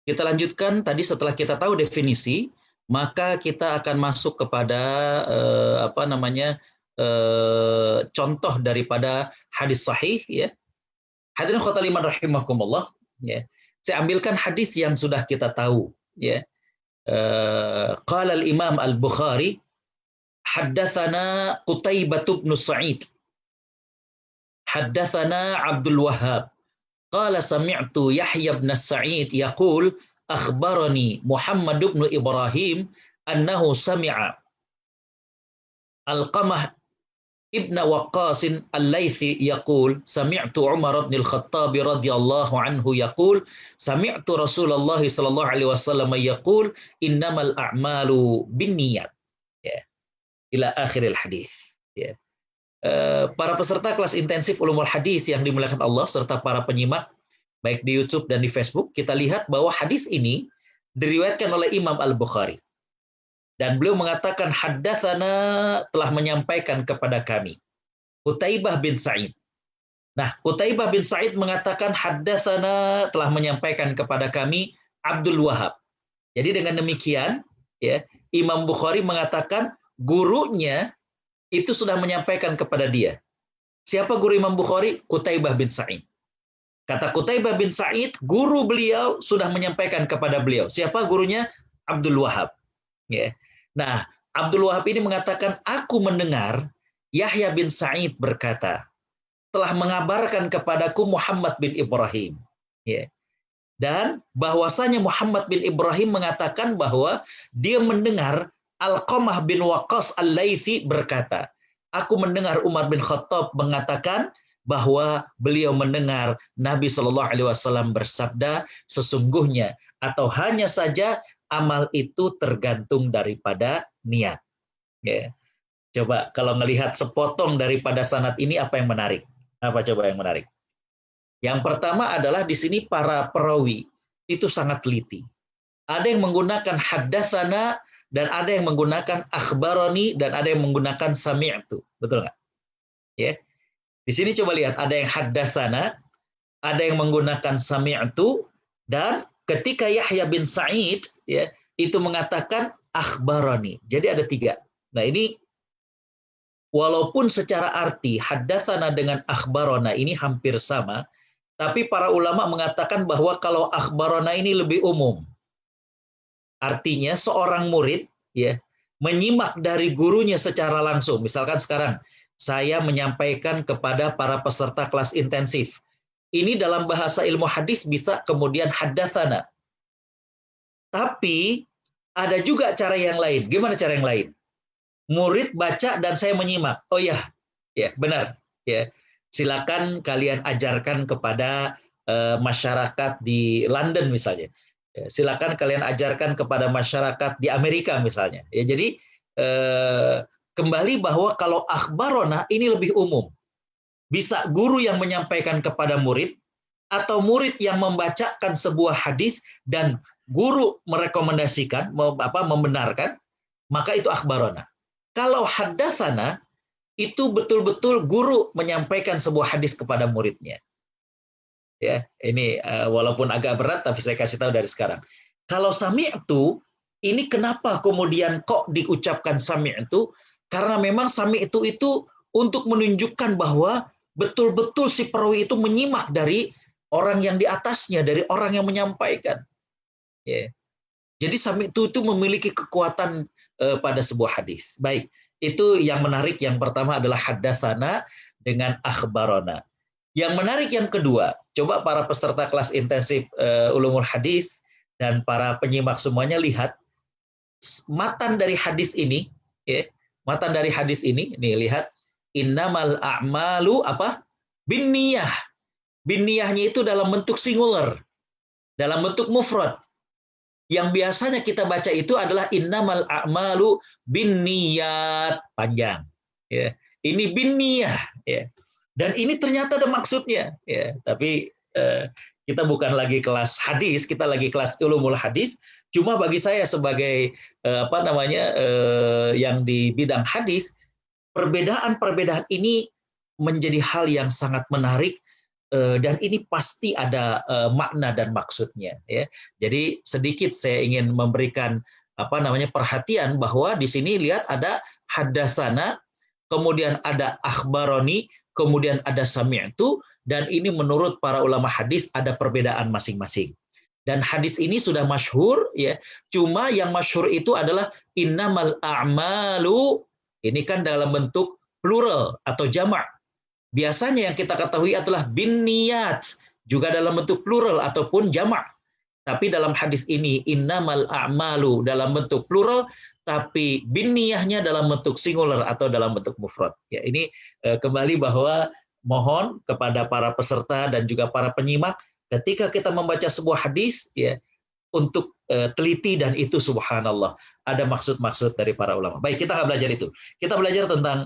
C: Kita lanjutkan tadi setelah kita tahu definisi, maka kita akan masuk kepada contoh daripada hadis sahih, ya. Hadirin khotaliman rahimakumullah, ya. Saya ambilkan hadis yang sudah kita tahu, ya. Qala al-Imam Al-Bukhari haddatsana Qutaibah bin Sa'id haddatsana Abdul Wahhab qala sami'tu Yahya bin Sa'id yaqul akhbarani Muhammad bin Ibrahim annahu sami'a Alqamah ibn Waqqas al-Laythi yaqul sami'tu Umar bin al-Khattab radhiyallahu anhu yaqul sami'tu Rasulullah sallallahu alaihi wasallam yaqul innamal a'malu binniyat, ya, ila akhiril hadis, ya. Para peserta kelas intensif ulumul hadis yang dimuliakan Allah serta para penyimak baik di YouTube dan di Facebook, kita lihat bahwa hadis ini diriwayatkan oleh Imam Al-Bukhari. Dan beliau mengatakan haddatsana, telah menyampaikan kepada kami, Qutaibah bin Sa'id. Nah, Qutaibah bin Sa'id mengatakan haddatsana, telah menyampaikan kepada kami Abdul Wahhab. Jadi dengan demikian, ya, Imam Bukhari mengatakan gurunya itu sudah menyampaikan kepada dia. Siapa guru Imam Bukhari? Qutaibah bin Sa'id. Kata Qutaibah bin Sa'id, guru beliau sudah menyampaikan kepada beliau. Siapa gurunya? Abdul Wahhab. Ya. Nah, Abdul Wahhab ini mengatakan, aku mendengar Yahya bin Sa'id berkata, telah mengabarkan kepadaku Muhammad bin Ibrahim. Ya. Dan bahwasanya Muhammad bin Ibrahim mengatakan bahwa dia mendengar Alqamah bin Waqqas al-Laythi berkata, aku mendengar Umar bin Khattab mengatakan bahwa beliau mendengar Nabi Shallallahu Alaihi Wasallam bersabda, sesungguhnya atau hanya saja amal itu tergantung daripada niat. Ya. Coba kalau melihat sepotong daripada sanad ini, apa yang menarik? Apa coba yang menarik? Yang pertama adalah di sini para perawi itu sangat teliti. Ada yang menggunakan haddatsana, dan ada yang menggunakan akhbaroni, dan ada yang menggunakan sami'tu. Betul nggak? Ya. Di sini coba lihat, ada yang haddatsana, ada yang menggunakan sami'tu, dan ketika Yahya bin Sa'id, ya, itu mengatakan akhbaroni. Jadi ada 3. Nah ini walaupun secara arti haddatsana dengan akhbarona ini hampir sama, tapi para ulama mengatakan bahwa kalau akhbarona ini lebih umum. Artinya seorang murid, ya, menyimak dari gurunya secara langsung. Misalkan sekarang saya menyampaikan kepada para peserta kelas intensif. Ini dalam bahasa ilmu hadis bisa kemudian haddatsana. Tapi ada juga cara yang lain. Gimana cara yang lain? Murid baca dan saya menyimak. Oh ya, ya benar. Ya, silakan kalian ajarkan kepada masyarakat di London misalnya. Silakan kalian ajarkan kepada masyarakat di Amerika misalnya. Ya, jadi kembali bahwa kalau akhbarona ini lebih umum. Bisa guru yang menyampaikan kepada murid, atau murid yang membacakan sebuah hadis dan guru merekomendasikan, membenarkan, maka itu akhbarona. Kalau haddatsana, itu betul-betul guru menyampaikan sebuah hadis kepada muridnya. Ya, ini walaupun agak berat, tapi saya kasih tahu dari sekarang. Kalau sami'tu, ini kenapa kemudian kok diucapkan sami'tu? Karena memang sami'tu itu untuk menunjukkan bahwa betul-betul si perawi itu menyimak dari orang yang di atasnya, dari orang yang menyampaikan. Ya. Jadi sami itu memiliki kekuatan pada sebuah hadis. Baik, itu yang menarik. Yang pertama adalah haddatsana dengan akhbarona. Yang menarik yang kedua, coba para peserta kelas intensif ulumul hadis dan para penyimak semuanya lihat matan dari hadis ini, ya. Matan dari hadis ini, nih lihat, innamal a'malu apa? Binniyah. Binniyahnya itu dalam bentuk singular, dalam bentuk mufrad. Yang biasanya kita baca itu adalah innamal a'malu binniyat, panjang. Ya. Ini binniyah, ya. Dan ini ternyata ada maksudnya, ya. Tapi kita bukan lagi kelas hadis, kita lagi kelas ulumul hadis. Cuma bagi saya sebagai yang di bidang hadis, perbedaan-perbedaan ini menjadi hal yang sangat menarik. Dan ini pasti ada makna dan maksudnya, ya. Jadi sedikit saya ingin memberikan perhatian bahwa di sini lihat ada haddatsana, kemudian ada akhbaroni, kemudian ada sami'tu, dan ini menurut para ulama hadis ada perbedaan masing-masing. Dan hadis ini sudah masyhur, ya. Cuma yang masyhur itu adalah innamal a'malu, ini kan dalam bentuk plural atau jamak. Biasanya yang kita ketahui adalah binniyat, juga dalam bentuk plural ataupun jamak. Tapi dalam hadis ini innamal a'malu dalam bentuk plural, tapi binniyahnya dalam bentuk singular atau dalam bentuk mufrad. Ya, ini kembali bahwa mohon kepada para peserta dan juga para penyimak, ketika kita membaca sebuah hadis, ya, untuk teliti, dan itu subhanallah ada maksud-maksud dari para ulama. Baik, kita akan belajar itu. Kita belajar tentang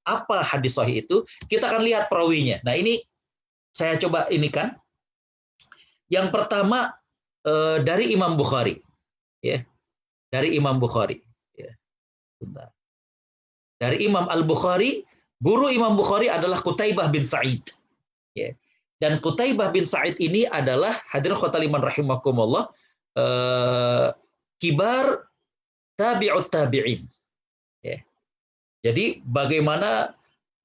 C: apa hadis sahih itu. Kita akan lihat perawinya. Nah, ini saya coba ini kan. Yang pertama dari Imam Bukhari, ya. Dari Imam Bukhari, ya. Bentar. Dari Imam Al-Bukhari, guru Imam Bukhari adalah Qutaibah bin Sa'id, ya. Dan Qutaibah bin Sa'id ini adalah, hadirin khotaliman rahimakumullah, kibar tabi'ut tabi'in, ya. Jadi bagaimana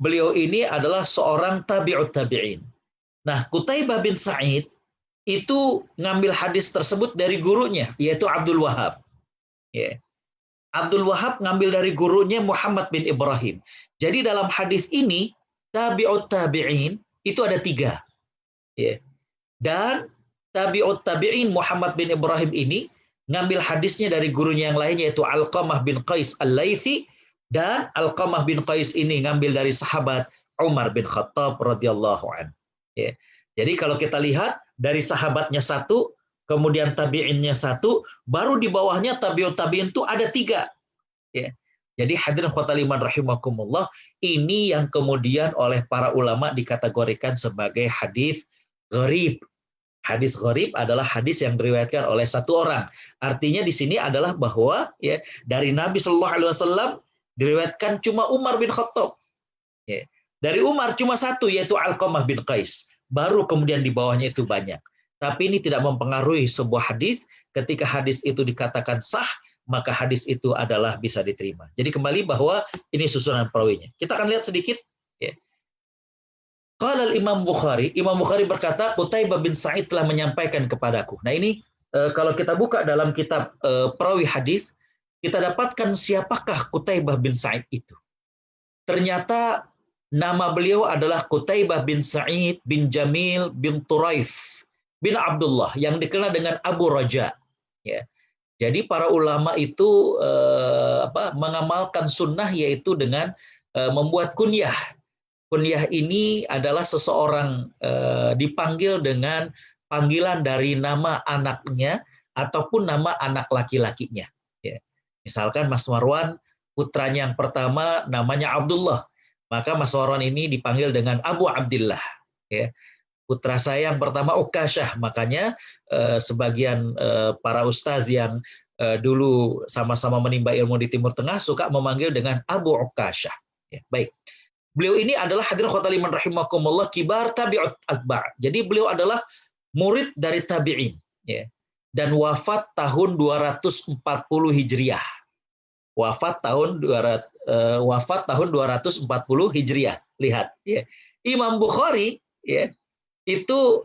C: beliau ini adalah seorang tabi'ut tabi'in. Nah, Qutaibah bin Sa'id itu ngambil hadis tersebut dari gurunya, yaitu Abdul Wahab. Ya. Abdul Wahab ngambil dari gurunya Muhammad bin Ibrahim. Jadi dalam hadis ini, tabi'ut tabi'in itu ada 3. Ya. Dan tabi'ut tabi'in Muhammad bin Ibrahim ini ngambil hadisnya dari gurunya yang lain, yaitu Alqamah bin Qais Al-Laitsi. Dan Alqamah bin Qais ini ngambil dari sahabat Umar bin Khattab radhiyallahu anhu. Ya. Jadi kalau kita lihat dari sahabatnya 1, kemudian tabi'innya 1, baru di bawahnya tabi'ut tabi'in itu ada 3. Ya. Jadi hadirin khotaliman rahimakumullah, ini yang kemudian oleh para ulama dikategorikan sebagai hadis gharib. Hadis gharib adalah hadis yang diriwayatkan oleh 1 orang. Artinya di sini adalah bahwa, ya, dari Nabi Shallallahu Alaihi Wasallam diriwayatkan cuma Umar bin Khattab. Ya. Dari Umar cuma 1, yaitu Alqamah bin Qais. Baru kemudian di bawahnya itu banyak. Tapi ini tidak mempengaruhi sebuah hadis. Ketika hadis itu dikatakan sah, maka hadis itu adalah bisa diterima. Jadi kembali bahwa ini susunan perawinya. Kita akan lihat sedikit. Ya. Qala Imam Bukhari, Imam Bukhari berkata, Qutaibah bin Sa'id telah menyampaikan kepadaku. Nah ini kalau kita buka dalam kitab perawi hadis, kita dapatkan siapakah Qutaibah bin Sa'id itu. Ternyata nama beliau adalah Qutaibah bin Sa'id bin Jamil bin Turaif bin Abdullah, yang dikenal dengan Abu Raja. Ya. Jadi para ulama itu mengamalkan sunnah, yaitu dengan membuat kunyah. Kunyah ini adalah seseorang dipanggil dengan panggilan dari nama anaknya ataupun nama anak laki-lakinya. Ya. Misalkan Mas Marwan, putranya yang pertama namanya Abdullah, maka Mas Marwan ini dipanggil dengan Abu Abdillah. Ya. Putra saya yang pertama Ukasyah, makanya sebagian para ustaz yang dulu sama-sama menimba ilmu di Timur Tengah suka memanggil dengan Abu Ukasyah. Ya, baik. Beliau ini adalah hadirin khotaliman rahimakumullah kibar tabi'ut atba'. Jadi beliau adalah murid dari tabi'in. Ya. Dan wafat tahun 240 Hijriah. Wafat tahun 240 Hijriah. Lihat, ya. Imam Bukhari ya itu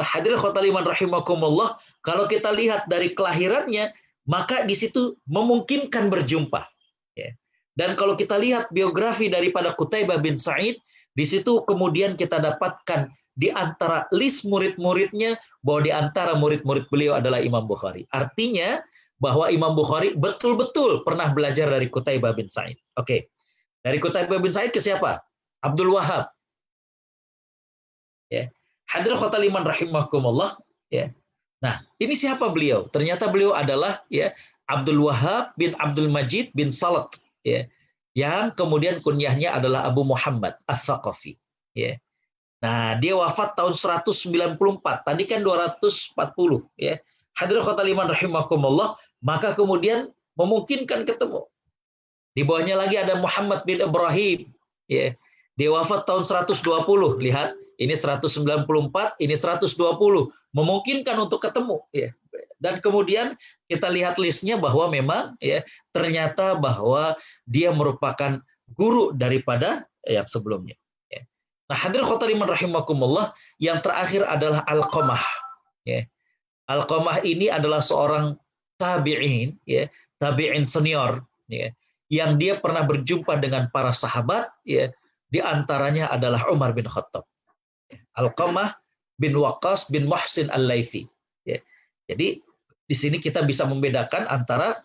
C: hadirin khotaliman rahimakumullah, kalau kita lihat dari kelahirannya maka di situ memungkinkan berjumpa ya. Dan kalau kita lihat biografi daripada Qutaibah bin Sa'id, di situ kemudian kita dapatkan di antara list murid-muridnya bahwa di antara murid-murid beliau adalah Imam Bukhari. Artinya bahwa Imam Bukhari betul-betul pernah belajar dari Qutaibah bin Sa'id. Oke. Dari Qutaibah bin Sa'id ke siapa? Abdul Wahab. Ya. Hadirin khotaliman rahimakumullah, ya. Nah, ini siapa beliau? Ternyata beliau adalah ya Abdul Wahab bin Abdul Majid bin Salat, ya. Yang kemudian kunyahnya adalah Abu Muhammad Ats-Tsaqafi, ya. Nah, dia wafat tahun 194. Tadi kan 240, ya. Hadirin khotaliman rahimakumullah, maka kemudian memungkinkan ketemu. Di bawahnya lagi ada Muhammad bin Ibrahim, ya. Dia wafat tahun 120. Lihat, ini 194, ini 120. Memungkinkan untuk ketemu, ya. Dan kemudian kita lihat listnya bahwa memang ya ternyata bahwa dia merupakan guru daripada yang sebelumnya. Ya. Nah, hadirin khotaliman rahimakumullah, yang terakhir adalah Alqamah. Ya. Alqamah ini adalah seorang tabi'in, ya, tabi'in senior, ya, yang dia pernah berjumpa dengan para sahabat, ya, di antaranya adalah Umar bin Khattab. Alqamah bin Waqqas bin Muhsin Al-Laythi. Ya. Jadi di sini kita bisa membedakan antara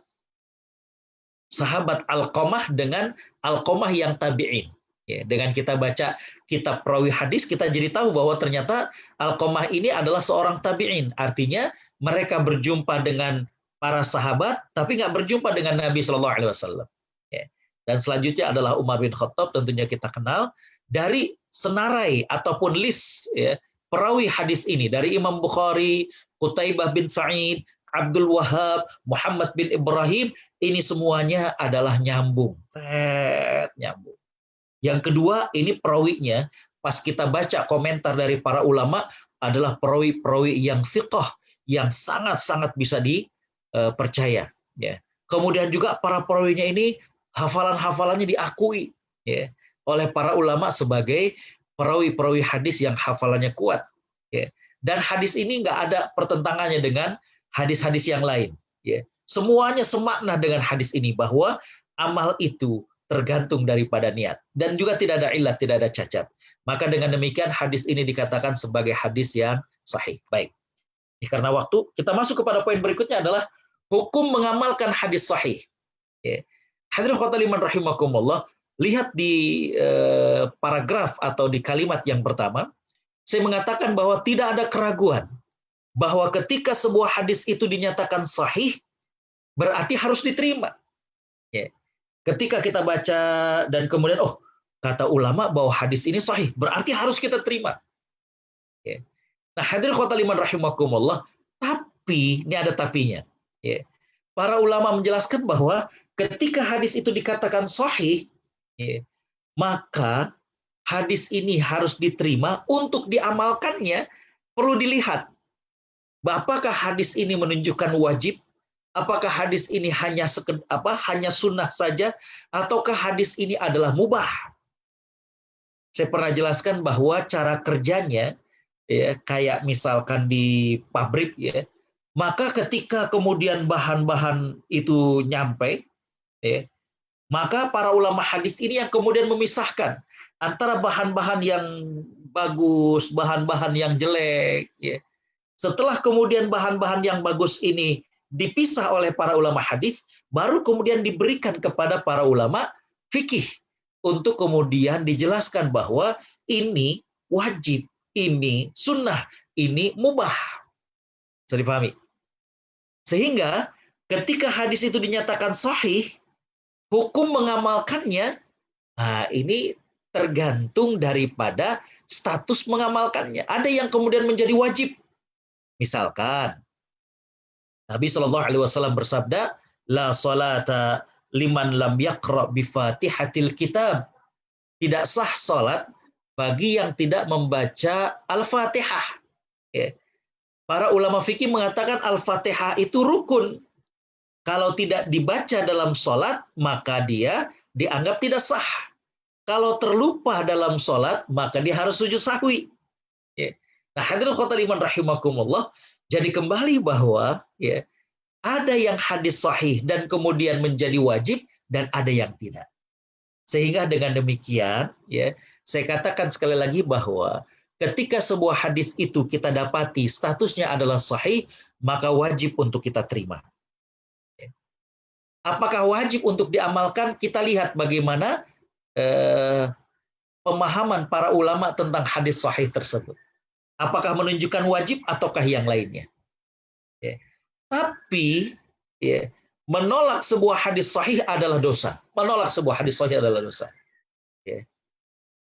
C: sahabat Alqamah dengan Alqamah yang tabi'in. Ya, dengan kita baca kitab perawi hadis, kita jadi tahu bahwa ternyata Alqamah ini adalah seorang tabi'in. Artinya mereka berjumpa dengan para sahabat, tapi nggak berjumpa dengan Nabi Shallallahu Alaihi Wasallam. Ya. Dan selanjutnya adalah Umar bin Khattab, tentunya kita kenal dari senarai ataupun list ya, perawi hadis ini dari Imam Bukhari, Qutaibah bin Sa'id, Abdul Wahab, Muhammad bin Ibrahim, ini semuanya adalah nyambung. Nyambung. Yang kedua, ini perawinya, pas kita baca komentar dari para ulama, adalah perawi-perawi yang fiqh, yang sangat-sangat bisa dipercaya. Ya. Kemudian juga para perawinya ini, hafalan-hafalannya diakui ya, oleh para ulama sebagai perawi-perawi hadis yang hafalannya kuat. Ya. Dan hadis ini nggak ada pertentangannya dengan hadis-hadis yang lain. Ya. Semuanya semakna dengan hadis ini, bahwa amal itu tergantung daripada niat. Dan juga tidak ada ilat, tidak ada cacat. Maka dengan demikian hadis ini dikatakan sebagai hadis yang sahih. Baik. Ini karena waktu, kita masuk kepada poin berikutnya adalah hukum mengamalkan hadis sahih. Ya. Hadirin khotaliman rahimakumullah, lihat di paragraf atau di kalimat yang pertama, saya mengatakan bahwa tidak ada keraguan bahwa ketika sebuah hadis itu dinyatakan sahih, berarti harus diterima. Ya. Ketika kita baca dan kemudian, oh, kata ulama bahwa hadis ini sahih, berarti harus kita terima. Ya. Nah, hadirin khotaliman rahimakumullah, tapi, ini ada tapinya. Ya. Para ulama menjelaskan bahwa ketika hadis itu dikatakan sahih, ya, maka hadis ini harus diterima. Untuk diamalkannya perlu dilihat, apakah hadis ini menunjukkan wajib, apakah hadis ini hanya sunnah saja, ataukah hadis ini adalah mubah. Saya pernah jelaskan bahwa cara kerjanya ya, kayak misalkan di pabrik ya, maka ketika kemudian bahan-bahan itu nyampe ya, maka para ulama hadis ini yang kemudian memisahkan antara bahan-bahan yang bagus, bahan-bahan yang jelek ya. Setelah kemudian bahan-bahan yang bagus ini dipisah oleh para ulama hadis, baru kemudian diberikan kepada para ulama fikih untuk kemudian dijelaskan bahwa ini wajib, ini sunnah, ini mubah. Bisa difahami? Sehingga ketika hadis itu dinyatakan sahih, hukum mengamalkannya, nah ini tergantung daripada status mengamalkannya. Ada yang kemudian menjadi wajib. Misalkan Nabi Shallallahu Alaihi Wasallam bersabda, la salata liman lam yaqra bi fatihatil kitab. Tidak sah salat bagi yang tidak membaca Al-Fatihah. Ya. Para ulama fikih mengatakan Al-Fatihah itu rukun. Kalau tidak dibaca dalam salat, maka dia dianggap tidak sah. Kalau terlupa dalam sholat, maka dia harus sujud sahwi. Ya. Nah, hadirin khotul iman rahimakumullah, jadi kembali bahwa ya, ada yang hadis sahih dan kemudian menjadi wajib, dan ada yang tidak. Sehingga dengan demikian, ya, saya katakan sekali lagi bahwa ketika sebuah hadis itu kita dapati statusnya adalah sahih, maka wajib untuk kita terima. Apakah wajib untuk diamalkan? Kita lihat bagaimana pemahaman para ulama tentang hadis sahih tersebut. Apakah menunjukkan wajib ataukah yang lainnya? Ya. Tapi ya, menolak sebuah hadis sahih adalah dosa. Menolak sebuah hadis sahih adalah dosa. Ya.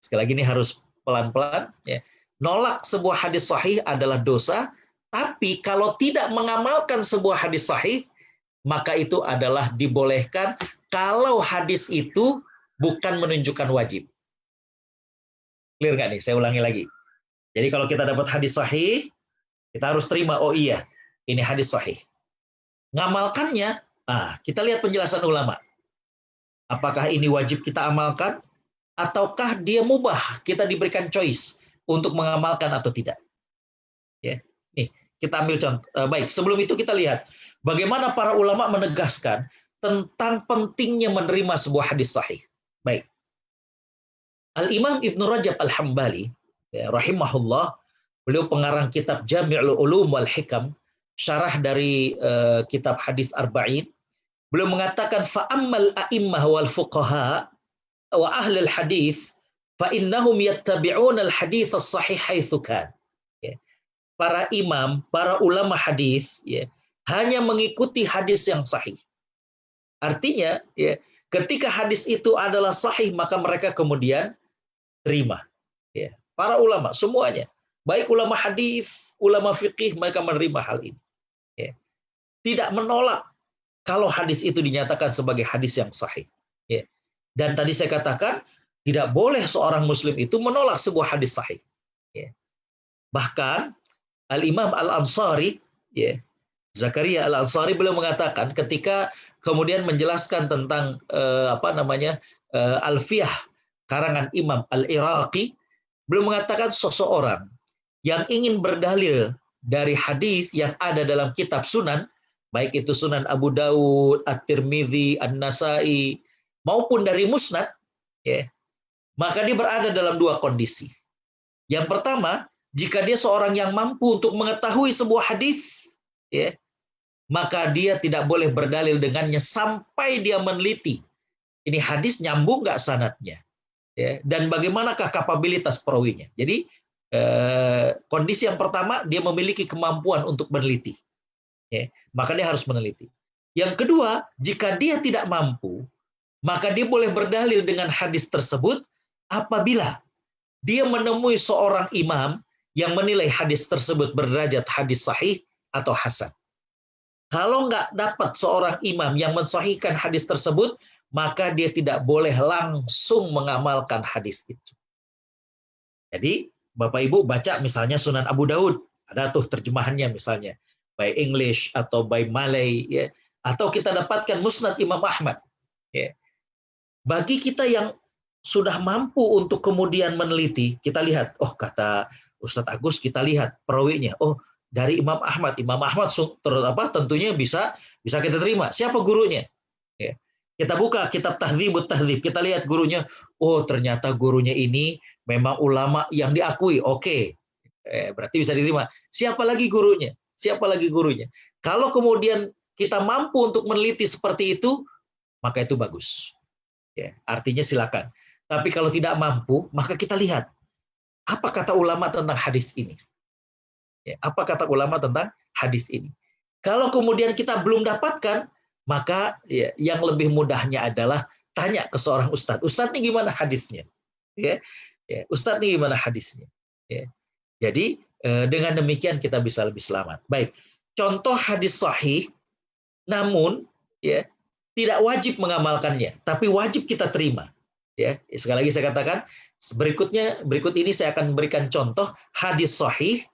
C: Sekali lagi ini harus pelan-pelan. Ya. Nolak sebuah hadis sahih adalah dosa. Tapi kalau tidak mengamalkan sebuah hadis sahih, maka itu adalah dibolehkan kalau hadis itu bukan menunjukkan wajib. Clear nggak nih? Saya ulangi lagi. Jadi kalau kita dapat hadis sahih, kita harus terima, oh iya, ini hadis sahih. Ngamalkannya, kita lihat penjelasan ulama. Apakah ini wajib kita amalkan, ataukah dia mubah, kita diberikan choice untuk mengamalkan atau tidak. Ya, nih kita ambil contoh. Baik, sebelum itu kita lihat bagaimana para ulama menegaskan tentang pentingnya menerima sebuah hadis sahih. Baik. Al-Imam Ibnu Rajab Al-Hambali, ya, rahimahullah, beliau pengarang kitab Jami'ul Ulum wal Hikam, syarah dari kitab hadis Arba'in. Beliau mengatakan fa'ammal a'immah wal fuqaha wa ahli al-hadis fa innahum yattabi'una al-hadits as-sahih haitsu kan. Para imam, para ulama hadis, ya, hanya mengikuti hadis yang sahih. Artinya, ya, ketika hadis itu adalah sahih, maka mereka kemudian terima. Ya, para ulama semuanya, baik ulama hadis, ulama fikih, mereka menerima hal ini. Ya. Tidak menolak kalau hadis itu dinyatakan sebagai hadis yang sahih. Ya. Dan tadi saya katakan tidak boleh seorang muslim itu menolak sebuah hadis sahih. Ya. Bahkan Al-Imam Al-Ansari, ya, Zakaria Al-Ansari beliau mengatakan ketika kemudian menjelaskan tentang Alfiyah karangan Imam Al-Iraqi, beliau mengatakan seseorang yang ingin berdalil dari hadis yang ada dalam kitab sunan, baik itu Sunan Abu Daud, At-Tirmidzi, An-Nasai, maupun dari Musnad, ya, maka dia berada dalam dua kondisi. Yang pertama, jika dia seorang yang mampu untuk mengetahui sebuah hadis, ya, maka dia tidak boleh berdalil dengannya sampai dia meneliti. Ini hadis nyambung nggak sanadnya, ya, dan bagaimanakah kapabilitas perawinya. Jadi kondisi yang pertama, dia memiliki kemampuan untuk meneliti, ya, maka dia harus meneliti. Yang kedua, jika dia tidak mampu, maka dia boleh berdalil dengan hadis tersebut apabila dia menemui seorang imam yang menilai hadis tersebut berderajat hadis sahih atau hasan. Kalau nggak dapat seorang imam yang mensahihkan hadis tersebut, maka dia tidak boleh langsung mengamalkan hadis itu. Jadi, Bapak Ibu baca misalnya Sunan Abu Daud, ada tuh terjemahannya misalnya, by English atau by Malay, ya, atau kita dapatkan Musnad Imam Ahmad. Ya. Bagi kita yang sudah mampu untuk kemudian meneliti, kita lihat, oh kata Ustadz Agus, kita lihat perawinya, oh dari Imam Ahmad. Imam Ahmad tentunya bisa kita terima. Siapa gurunya? Ya. Kita buka kitab Tahdzibut Tahdzib, kita lihat gurunya, oh ternyata gurunya ini memang ulama yang diakui. Oke. Berarti bisa diterima. Siapa lagi gurunya? Siapa lagi gurunya? Kalau kemudian kita mampu untuk meneliti seperti itu, maka itu bagus. Ya, artinya silakan. Tapi kalau tidak mampu, maka kita lihat apa kata ulama tentang hadis ini. Ya, apa kata ulama tentang hadis ini. Kalau kemudian kita belum dapatkan, maka ya, yang lebih mudahnya adalah tanya ke seorang ustadz. Ustadz ini gimana hadisnya? Ya, ustadz ini gimana hadisnya? Ya. Jadi dengan demikian kita bisa lebih selamat. Baik, contoh hadis sahih, namun ya tidak wajib mengamalkannya, tapi wajib kita terima. Ya, sekali lagi saya katakan, berikut ini saya akan memberikan contoh hadis sahih,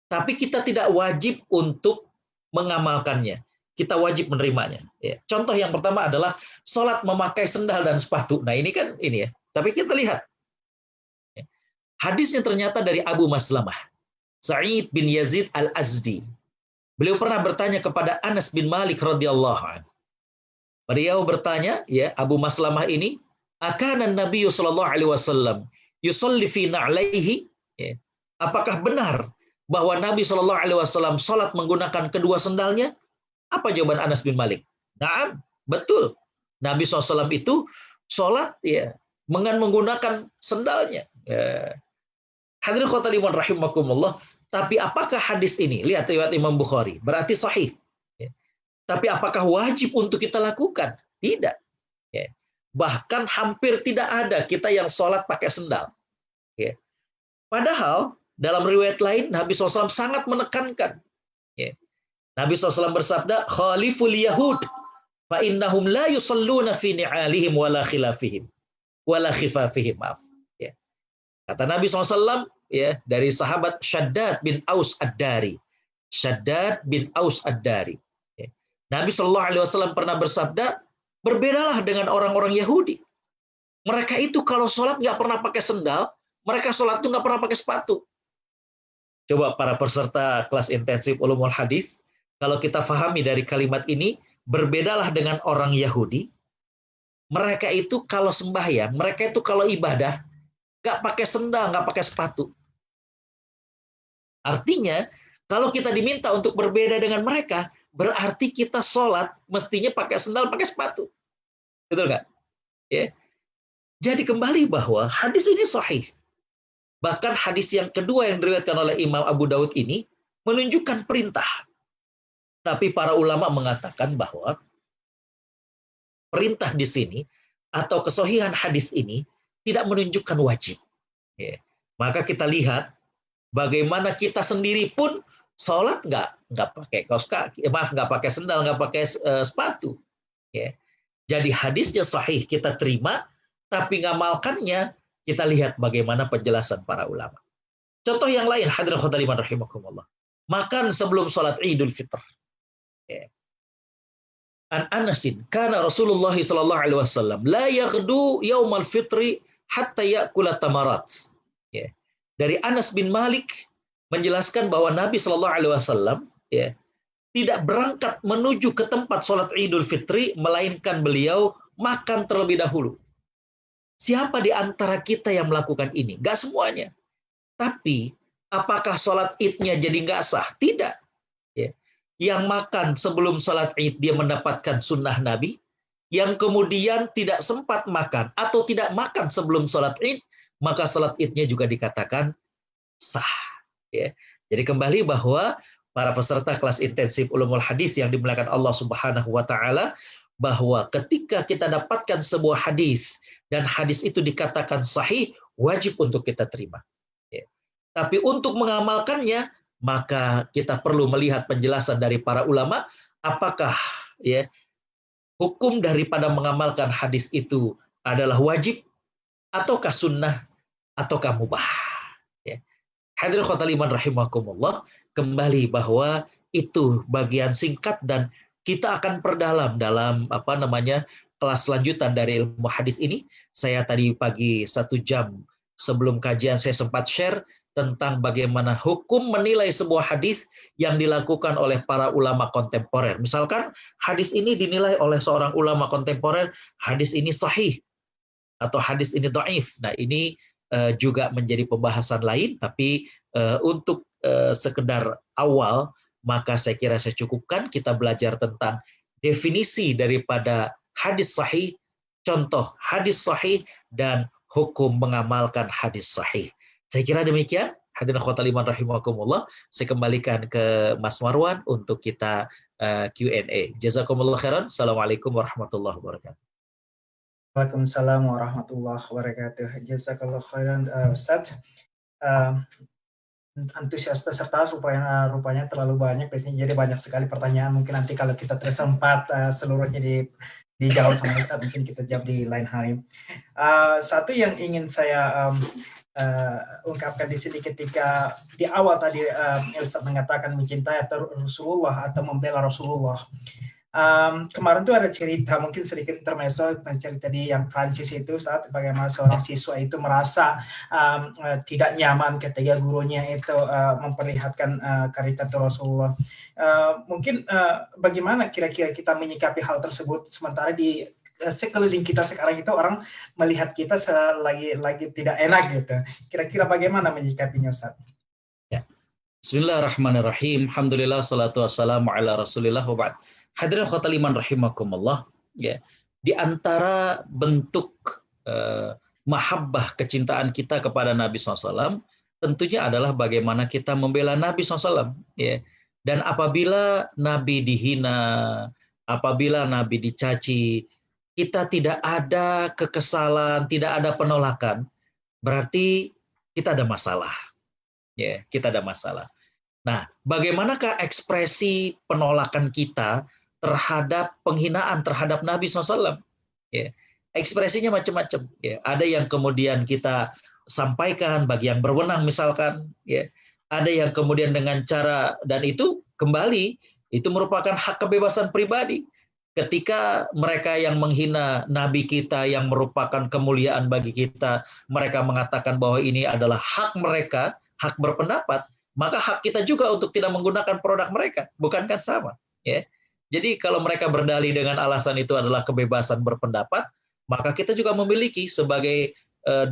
C: tapi kita tidak wajib untuk mengamalkannya. Kita wajib menerimanya. Ya. Contoh yang pertama adalah sholat memakai sendal dan sepatu. Nah ini kan ini ya, Tapi kita lihat, hadisnya ternyata dari Abu Maslamah, Sa'id bin Yazid Al-Azdi. Beliau pernah bertanya kepada Anas bin Malik radhiyallahu anhu. Beliau bertanya, ya, Abu Maslamah ini, akana Nabi sallallahu alaihi wasallam yusalli fi na'laihi? Ya. Apakah benar bahwa Nabi sallallahu alaihi wasallam salat menggunakan kedua sendalnya? Apa jawaban Anas bin Malik? Naam, betul. Nabi SAW itu salat ya dengan menggunakan sendalnya. Ya. Hadirin khotimah rahimakumullah. Tapi apakah hadis ini, lihat riwayat Imam Bukhari, berarti sahih. Ya. Tapi apakah wajib untuk kita lakukan? Tidak. Ya. Bahkan hampir tidak ada kita yang sholat pakai sendal. Ya. Padahal dalam riwayat lain Nabi SAW sangat menekankan. Ya. Nabi SAW bersabda, khaliful yahud, fa innahum la yusalluna fi ni'alihim wala khilafihim, wala khifafihim, maaf. Ya. Kata Nabi SAW, ya, dari sahabat Shaddad bin Aus Ad-Dari. Shaddad bin Aus Ad-Dari. Ya. Nabi Shallallahu Alaihi Wasallam pernah bersabda, berbedalah dengan orang-orang Yahudi. Mereka itu kalau sholat nggak pernah pakai sendal, mereka sholat itu nggak pernah pakai sepatu. Coba para peserta kelas intensif ulumul hadis, kalau kita fahami dari kalimat ini, berbedalah dengan orang Yahudi. Mereka itu kalau sembahyang, mereka itu kalau ibadah, nggak pakai sendal, nggak pakai sepatu. Artinya, kalau kita diminta untuk berbeda dengan mereka, berarti kita sholat mestinya pakai sendal, pakai sepatu. Betul nggak? Ya. Jadi kembali bahwa hadis ini sahih. Bahkan hadis yang kedua yang diriwayatkan oleh Imam Abu Daud ini menunjukkan perintah. Tapi para ulama mengatakan bahwa perintah di sini atau kesohihan hadis ini tidak menunjukkan wajib. Ya. Maka kita lihat bagaimana kita sendiri pun sholat nggak pakai kaos kaki, nggak pakai sendal, nggak pakai sepatu. Ya. Jadi hadisnya sahih kita terima, tapi ngamalkannya kita lihat bagaimana penjelasan para ulama. Contoh yang lain, hadirin khotimah rahimakumullah. Makan sebelum sholat Idul Fitr. Ya. An Anasin, kana Rasulullah sallallahu alaihi wasallam la yaghdu yaumal fitri hatta ya'kula tamarat. Ya. Dari Anas bin Malik menjelaskan bahwa Nabi sallallahu alaihi wasallam ya tidak berangkat menuju ke tempat sholat Idul Fitri melainkan beliau makan terlebih dahulu. Siapa di antara kita yang melakukan ini? Enggak semuanya. Tapi apakah sholat Idnya jadi enggak sah? Tidak. Ya. Yang makan sebelum sholat Id dia mendapatkan sunnah Nabi, yang kemudian tidak sempat makan atau tidak makan sebelum sholat Id, maka sholat Idnya juga dikatakan sah. Ya. Jadi kembali bahwa para peserta kelas intensif ulumul hadis yang dimuliakan Allah Subhanahu wa taala, bahwa ketika kita dapatkan sebuah hadis dan hadis itu dikatakan sahih, wajib untuk kita terima. Ya. Tapi untuk mengamalkannya, maka kita perlu melihat penjelasan dari para ulama, apakah ya hukum daripada mengamalkan hadis itu adalah wajib, ataukah sunnah, ataukah mubah. Ya. Hadirin khotimah rahimakumullah, kembali bahwa itu bagian singkat dan kita akan perdalam dalam kelas lanjutan dari ilmu hadis ini. Saya tadi pagi 1 jam sebelum kajian saya sempat share tentang bagaimana hukum menilai sebuah hadis yang dilakukan oleh para ulama kontemporer. Misalkan hadis ini dinilai oleh seorang ulama kontemporer, hadis ini sahih atau hadis ini dhaif. Nah, ini juga menjadi pembahasan lain, tapi untuk sekedar awal, maka saya kira saya cukupkan kita belajar tentang definisi daripada hadis sahih, contoh hadis sahih, dan hukum mengamalkan hadis sahih. Saya kira demikian. Hadirin khotimah rahimakumullah. Saya kembalikan ke Mas Marwan untuk kita Q&A. Jazakumullah khairan. Assalamualaikum warahmatullahi wabarakatuh.
B: Waalaikumsalam warahmatullahi wabarakatuh. Jazakallah khairan Ustaz. Antusias peserta rupanya terlalu banyak, biasanya jadi banyak sekali pertanyaan. Mungkin nanti kalau kita tersempat seluruhnya dijawab sama Ustaz, mungkin kita jawab di lain hari. Satu yang ingin saya ungkapkan di sini, ketika di awal tadi Ustaz mengatakan mencintai Rasulullah atau membela Rasulullah. Kemarin tuh ada cerita, mungkin sedikit intermezzo, cerita di yang Prancis itu, saat bagaimana seorang siswa itu merasa tidak nyaman ketika gurunya itu memperlihatkan karikatur Rasulullah. Mungkin bagaimana kira-kira kita menyikapi hal tersebut, sementara di sekeliling kita sekarang itu orang melihat kita lagi tidak enak gitu. Kira-kira bagaimana menyikapinya, Ustaz?
C: Ya. Bismillahirrahmanirrahim. Alhamdulillah, salatu wassalamu ala rasulillah wa ba'd. Hadirin khotal iman rahimakumullah. Ya. Di antara bentuk mahabbah kecintaan kita kepada Nabi SAW, tentunya adalah bagaimana kita membela Nabi SAW. Ya. Dan apabila Nabi dihina, apabila Nabi dicaci, kita tidak ada kekesalan, tidak ada penolakan, berarti kita ada masalah. Ya, kita ada masalah. Nah, bagaimanakah ekspresi penolakan kita terhadap penghinaan terhadap Nabi SAW? Ya, ekspresinya macam-macam. Ya, ada yang kemudian kita sampaikan bagi yang berwenang misalkan. Ya, ada yang kemudian dengan cara, dan itu kembali, itu merupakan hak kebebasan pribadi. Ketika mereka yang menghina Nabi kita yang merupakan kemuliaan bagi kita, mereka mengatakan bahwa ini adalah hak mereka, hak berpendapat, maka hak kita juga untuk tidak menggunakan produk mereka, bukankah sama? Ya. Jadi kalau mereka berdalih dengan alasan itu adalah kebebasan berpendapat, maka kita juga memiliki sebagai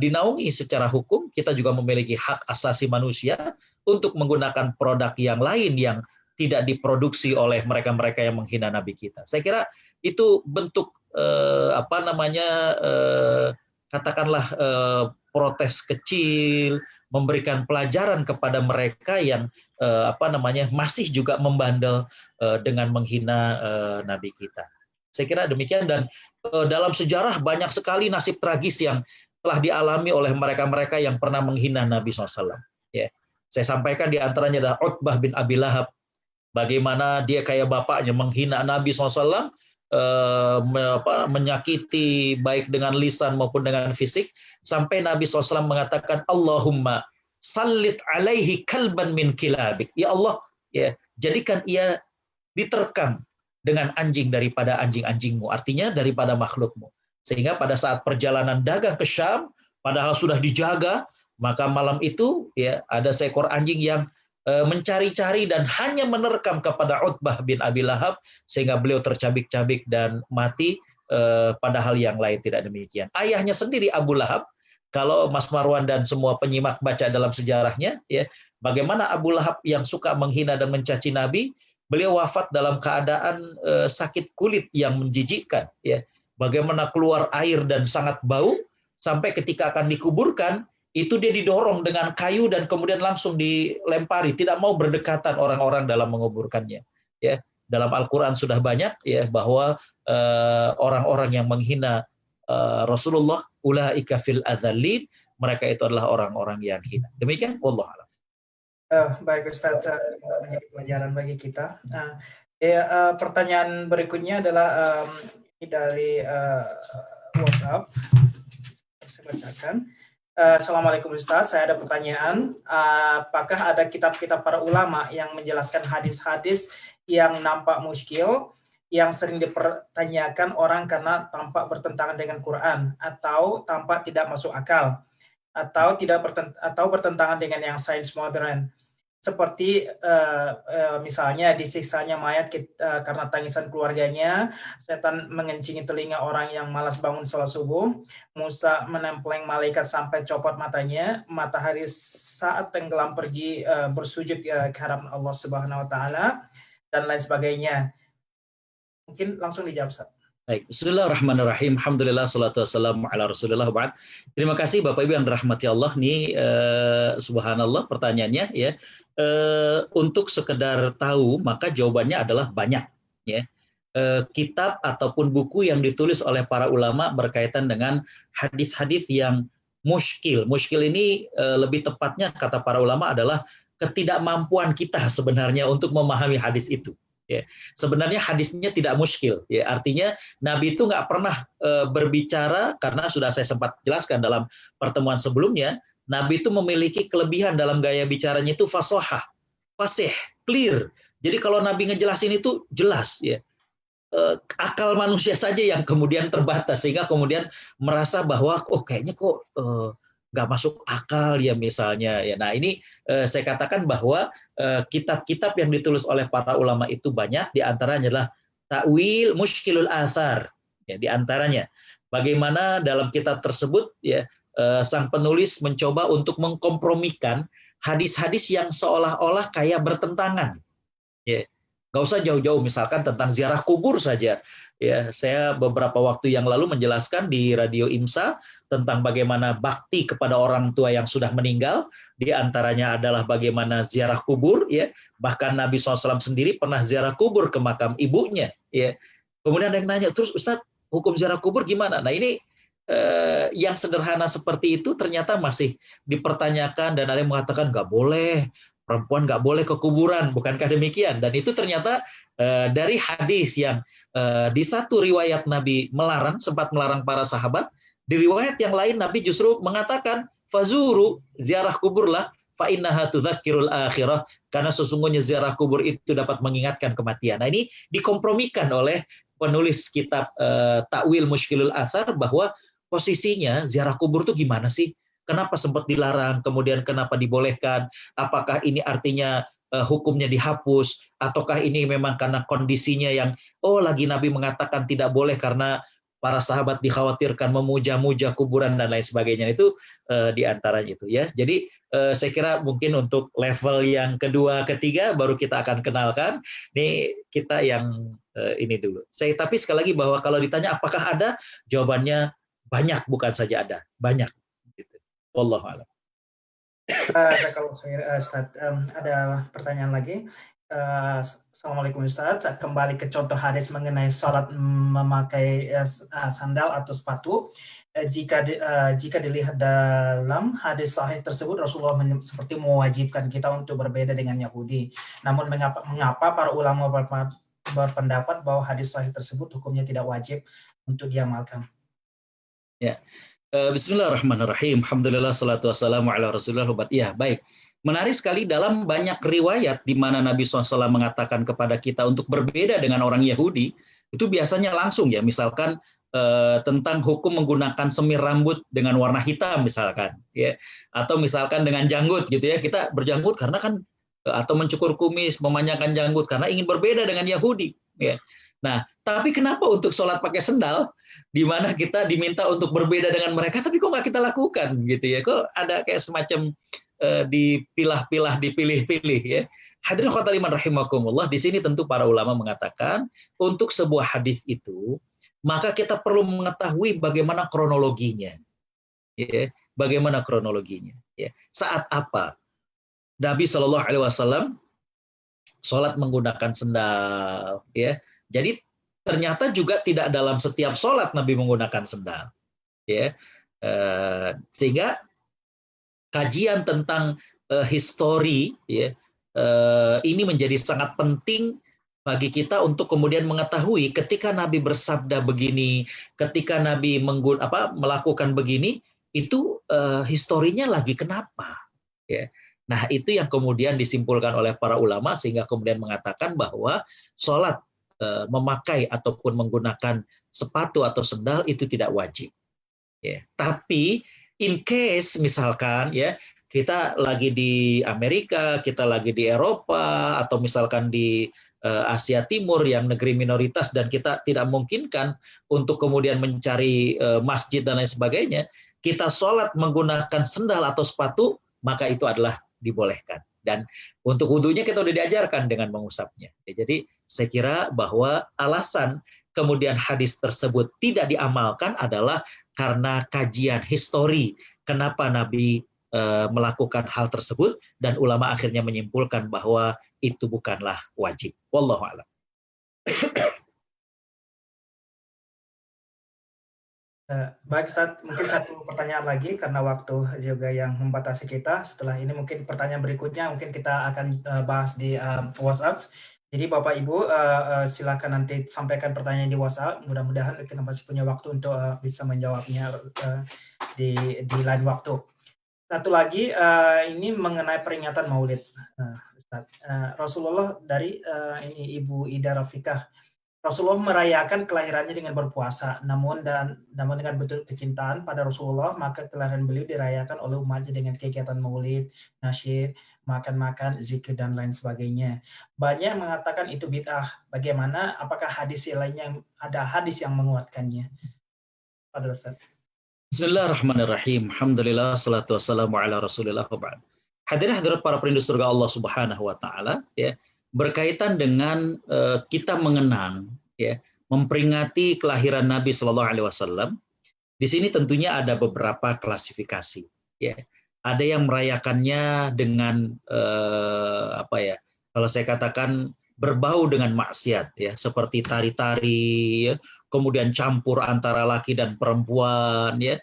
C: dinaungi secara hukum, kita juga memiliki hak asasi manusia untuk menggunakan produk yang lain yang tidak diproduksi oleh mereka-mereka yang menghina Nabi kita. Saya kira itu bentuk katakanlah protes kecil, memberikan pelajaran kepada mereka yang masih juga membandel dengan menghina Nabi kita. Saya kira demikian, dan dalam sejarah banyak sekali nasib tragis yang telah dialami oleh mereka-mereka yang pernah menghina Nabi SAW. Ya. Saya sampaikan di antaranya adalah Utbah bin Abi Lahab, bagaimana dia kayak bapaknya menghina Nabi SAW, menyakiti baik dengan lisan maupun dengan fisik, sampai Nabi SAW mengatakan, Allahumma sallit alaihi kalban min kilabik. Ya Allah, ya, jadikan ia diterkam dengan anjing daripada anjing-anjingmu, artinya daripada makhlukmu. Sehingga pada saat perjalanan dagang ke Syam, padahal sudah dijaga, maka malam itu ya ada seekor anjing yang mencari-cari dan hanya menerkam kepada Utbah bin Abi Lahab, sehingga beliau tercabik-cabik dan mati, padahal yang lain tidak demikian. Ayahnya sendiri Abu Lahab, kalau Mas Marwan dan semua penyimak baca dalam sejarahnya, ya, bagaimana Abu Lahab yang suka menghina dan mencaci Nabi, beliau wafat dalam keadaan sakit kulit yang menjijikkan. Ya. Bagaimana keluar air dan sangat bau, sampai ketika akan dikuburkan, itu dia didorong dengan kayu dan kemudian langsung dilempari, tidak mau berdekatan orang-orang dalam menguburkannya. Ya, dalam Al-Quran sudah banyak ya bahwa orang-orang yang menghina Rasulullah, ulaika fil adzallin, mereka itu adalah orang-orang yang hina. Demikian, wallahu a'lam.
B: Baik Ustaz, semoga menjadi pelajaran bagi kita. Nah, pertanyaan berikutnya adalah dari WhatsApp. Saya bacakan. Assalamualaikum Ustaz, saya ada pertanyaan. Apakah ada kitab-kitab para ulama yang menjelaskan hadis-hadis yang nampak muskil, yang sering dipertanyakan orang karena tampak bertentangan dengan Quran, atau tampak tidak masuk akal, atau bertentangan dengan yang sains modern? Seperti misalnya disiksanya mayat karena tangisan keluarganya, setan mengencingi telinga orang yang malas bangun sholat subuh, Musa menempeleng malaikat sampai copot matanya, matahari saat tenggelam pergi bersujud ke hadapan Allah Subhanahu wa taala, dan lain sebagainya. Mungkin langsung dijawab, Ustaz.
C: Baik, bismillahirrahmanirrahim. Alhamdulillah, salatu wassalamu ala rasulillah ba'd. Terima kasih Bapak Ibu yang dirahmati Allah. Ini subhanallah pertanyaannya ya. Untuk sekedar tahu, maka jawabannya adalah banyak ya. Kitab ataupun buku yang ditulis oleh para ulama berkaitan dengan hadis-hadis yang muskil. Muskil ini lebih tepatnya kata para ulama adalah ketidakmampuan kita sebenarnya untuk memahami hadis itu. Ya, sebenarnya hadisnya tidak muskil. Ya, artinya Nabi itu nggak pernah berbicara, karena sudah saya sempat jelaskan dalam pertemuan sebelumnya, Nabi itu memiliki kelebihan dalam gaya bicaranya itu fasih, clear. Jadi kalau Nabi ngejelasin itu jelas. Ya. akal manusia saja yang kemudian terbatas, sehingga kemudian merasa bahwa oh kayaknya kok nggak masuk akal ya misalnya ya. Nah ini saya katakan bahwa kitab-kitab yang ditulis oleh para ulama itu banyak, di antaranya adalah Ta'wil Mushkilul Athar, ya, di antaranya bagaimana dalam kitab tersebut ya sang penulis mencoba untuk mengkompromikan hadis-hadis yang seolah-olah kayak bertentangan. Ya, nggak usah jauh-jauh, misalkan tentang ziarah kubur saja. Ya, saya beberapa waktu yang lalu menjelaskan di Radio IMSA tentang bagaimana bakti kepada orang tua yang sudah meninggal. Di antaranya adalah bagaimana ziarah kubur. Ya, bahkan Nabi SAW sendiri pernah ziarah kubur ke makam ibunya. Ya, kemudian ada yang nanya, terus Ustadz, hukum ziarah kubur gimana? Nah ini yang sederhana seperti itu ternyata masih dipertanyakan, dan ada yang mengatakan nggak boleh, perempuan nggak boleh ke kuburan, bukankah demikian? Dan itu ternyata dari hadis yang di satu riwayat Nabi melarang, sempat melarang para sahabat, di riwayat yang lain Nabi justru mengatakan fazuru, ziarah kuburlah, fa innaha tudzakirul akhirah, karena sesungguhnya ziarah kubur itu dapat mengingatkan kematian. Nah ini dikompromikan oleh penulis kitab Ta'wil Mushkilul Athar, bahwa posisinya ziarah kubur itu gimana sih? Kenapa sempat dilarang, kemudian kenapa dibolehkan? Apakah ini artinya hukumnya dihapus, ataukah ini memang karena kondisinya yang lagi Nabi mengatakan tidak boleh karena para sahabat dikhawatirkan memuja-muja kuburan dan lain sebagainya. Itu di antaranya itu ya. Jadi saya kira mungkin untuk level yang kedua, ketiga baru kita akan kenalkan. Ini kita yang ini dulu. Tapi sekali lagi bahwa kalau ditanya apakah ada, jawabannya banyak, bukan saja ada, banyak. Gitu. Wallahu a'lam.
B: Jazakallahu khair, Ustaz. Ada pertanyaan lagi. Assalamualaikum Ustaz. Kembali ke contoh hadis mengenai salat memakai sandal atau sepatu. Jika dilihat dalam hadis sahih tersebut, Rasulullah seperti mewajibkan kita untuk berbeda dengan Yahudi. Namun mengapa para ulama berpendapat bahwa hadis sahih tersebut hukumnya tidak wajib untuk diamalkan? Ya. Bismillahirrahmanirrahim. Alhamdulillah, salatu wassalamu ala Rasulullah. Ya, baik. Menarik sekali, dalam banyak riwayat di mana Nabi SAW mengatakan kepada kita untuk berbeda dengan orang Yahudi, itu biasanya langsung ya, misalkan tentang hukum menggunakan semir rambut dengan warna hitam misalkan, ya, atau misalkan dengan janggut gitu ya, kita berjanggut karena kan, atau mencukur kumis, memanjangkan janggut karena ingin berbeda dengan Yahudi, ya. Nah, tapi kenapa untuk sholat pakai sendal, di mana kita diminta untuk berbeda dengan mereka, tapi kok nggak kita lakukan gitu ya? Kok ada kayak semacam dipilah-pilah, dipilih-pilih ya? Hadirin khotaliman rahimakumullah, di sini tentu para ulama mengatakan untuk sebuah hadis itu, maka kita perlu mengetahui bagaimana kronologinya, ya, bagaimana kronologinya, ya. Saat apa Nabi Shallallahu Alaihi Wasallam sholat menggunakan sendal, ya? Jadi ternyata juga tidak dalam setiap sholat Nabi menggunakan sendal, ya. Sehingga kajian tentang histori, ya, ini menjadi sangat penting bagi kita untuk kemudian mengetahui ketika Nabi bersabda begini, ketika Nabi melakukan begini, itu historinya lagi kenapa, ya. Nah itu yang kemudian disimpulkan oleh para ulama, sehingga kemudian mengatakan bahwa sholat memakai ataupun menggunakan sepatu atau sendal itu tidak wajib. Ya. Tapi in case misalkan ya kita lagi di Amerika, kita lagi di Eropa, atau misalkan di Asia Timur yang negeri minoritas dan kita tidak memungkinkan untuk kemudian mencari masjid dan lain sebagainya, kita sholat menggunakan sendal atau sepatu, maka itu adalah dibolehkan. Dan untuk wudhunya kita sudah diajarkan dengan mengusapnya. Ya, jadi saya kira bahwa alasan kemudian hadis tersebut tidak diamalkan adalah karena kajian histori kenapa Nabi melakukan hal tersebut, dan ulama akhirnya menyimpulkan bahwa itu bukanlah wajib. Wallahu a'lam. Baik, mungkin satu pertanyaan lagi karena waktu juga yang membatasi kita. Setelah ini mungkin pertanyaan berikutnya mungkin kita akan bahas di WhatsApp. Jadi Bapak Ibu silakan nanti sampaikan pertanyaan di WhatsApp. Mudah-mudahan kita masih punya waktu untuk bisa menjawabnya di lain waktu. Satu lagi ini mengenai peringatan Maulid. Rasulullah dari ini Ibu Ida Rafiqah Rasulullah merayakan kelahirannya dengan berpuasa, namun dengan bentuk kecintaan pada Rasulullah, maka kelahiran beliau dirayakan oleh umatnya dengan kegiatan maulid, nasyid, makan-makan, zikir, dan lain sebagainya. Banyak mengatakan itu bid'ah. Bagaimana? Apakah ada hadis yang menguatkannya? Pada Ustaz.
C: Bismillahirrahmanirrahim. Alhamdulillah, salatu wassalamu ala rasulillah wa ba'd. Hadirin hadirat para perindu surga Allah Subhanahu wa taala, ya, berkaitan dengan kita mengenang, ya, memperingati kelahiran Nabi Shallallahu alaihi wasallam. Di sini tentunya ada beberapa klasifikasi, ya. Ada yang merayakannya dengan apa ya? Kalau saya katakan berbau dengan maksiat, ya, seperti tari-tari, ya, kemudian campur antara laki dan perempuan, ya.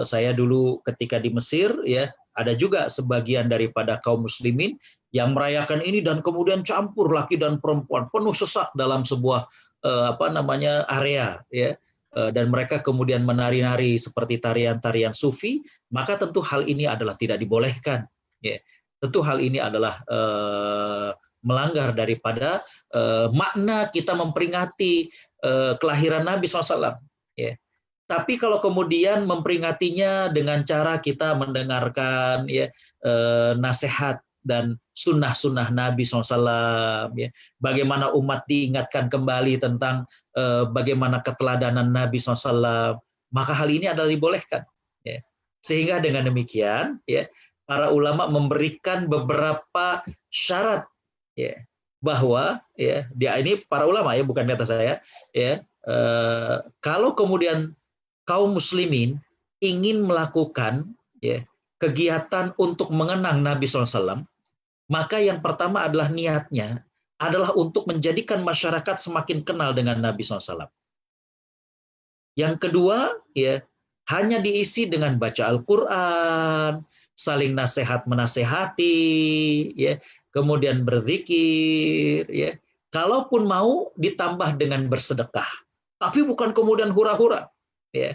C: Saya dulu ketika di Mesir, ya, ada juga sebagian daripada kaum muslimin yang merayakan ini dan kemudian campur laki dan perempuan, penuh sesak dalam sebuah area, ya. Dan mereka kemudian menari-nari seperti tarian-tarian sufi, maka tentu hal ini adalah tidak dibolehkan, ya. Tentu hal ini adalah melanggar daripada makna kita memperingati kelahiran Nabi SAW. Ya. Tapi kalau kemudian memperingatinya dengan cara kita mendengarkan, ya, nasihat dan sunnah-sunnah Nabi SAW, ya, bagaimana umat diingatkan kembali tentang bagaimana keteladanan Nabi SAW, maka hal ini adalah dibolehkan. Ya. Sehingga dengan demikian, ya, para ulama memberikan beberapa syarat, ya, bahwa, ya, dia ini para ulama, ya, bukan kata saya, ya, kalau kemudian kaum muslimin ingin melakukan, ya, kegiatan untuk mengenang Nabi SAW, maka yang pertama adalah niatnya adalah untuk menjadikan masyarakat semakin kenal dengan Nabi SAW. Yang kedua, ya, hanya diisi dengan baca Al-Quran, saling nasihat menasehati, ya, kemudian berzikir, ya. Kalaupun mau ditambah dengan bersedekah, tapi bukan kemudian hura-hura, ya.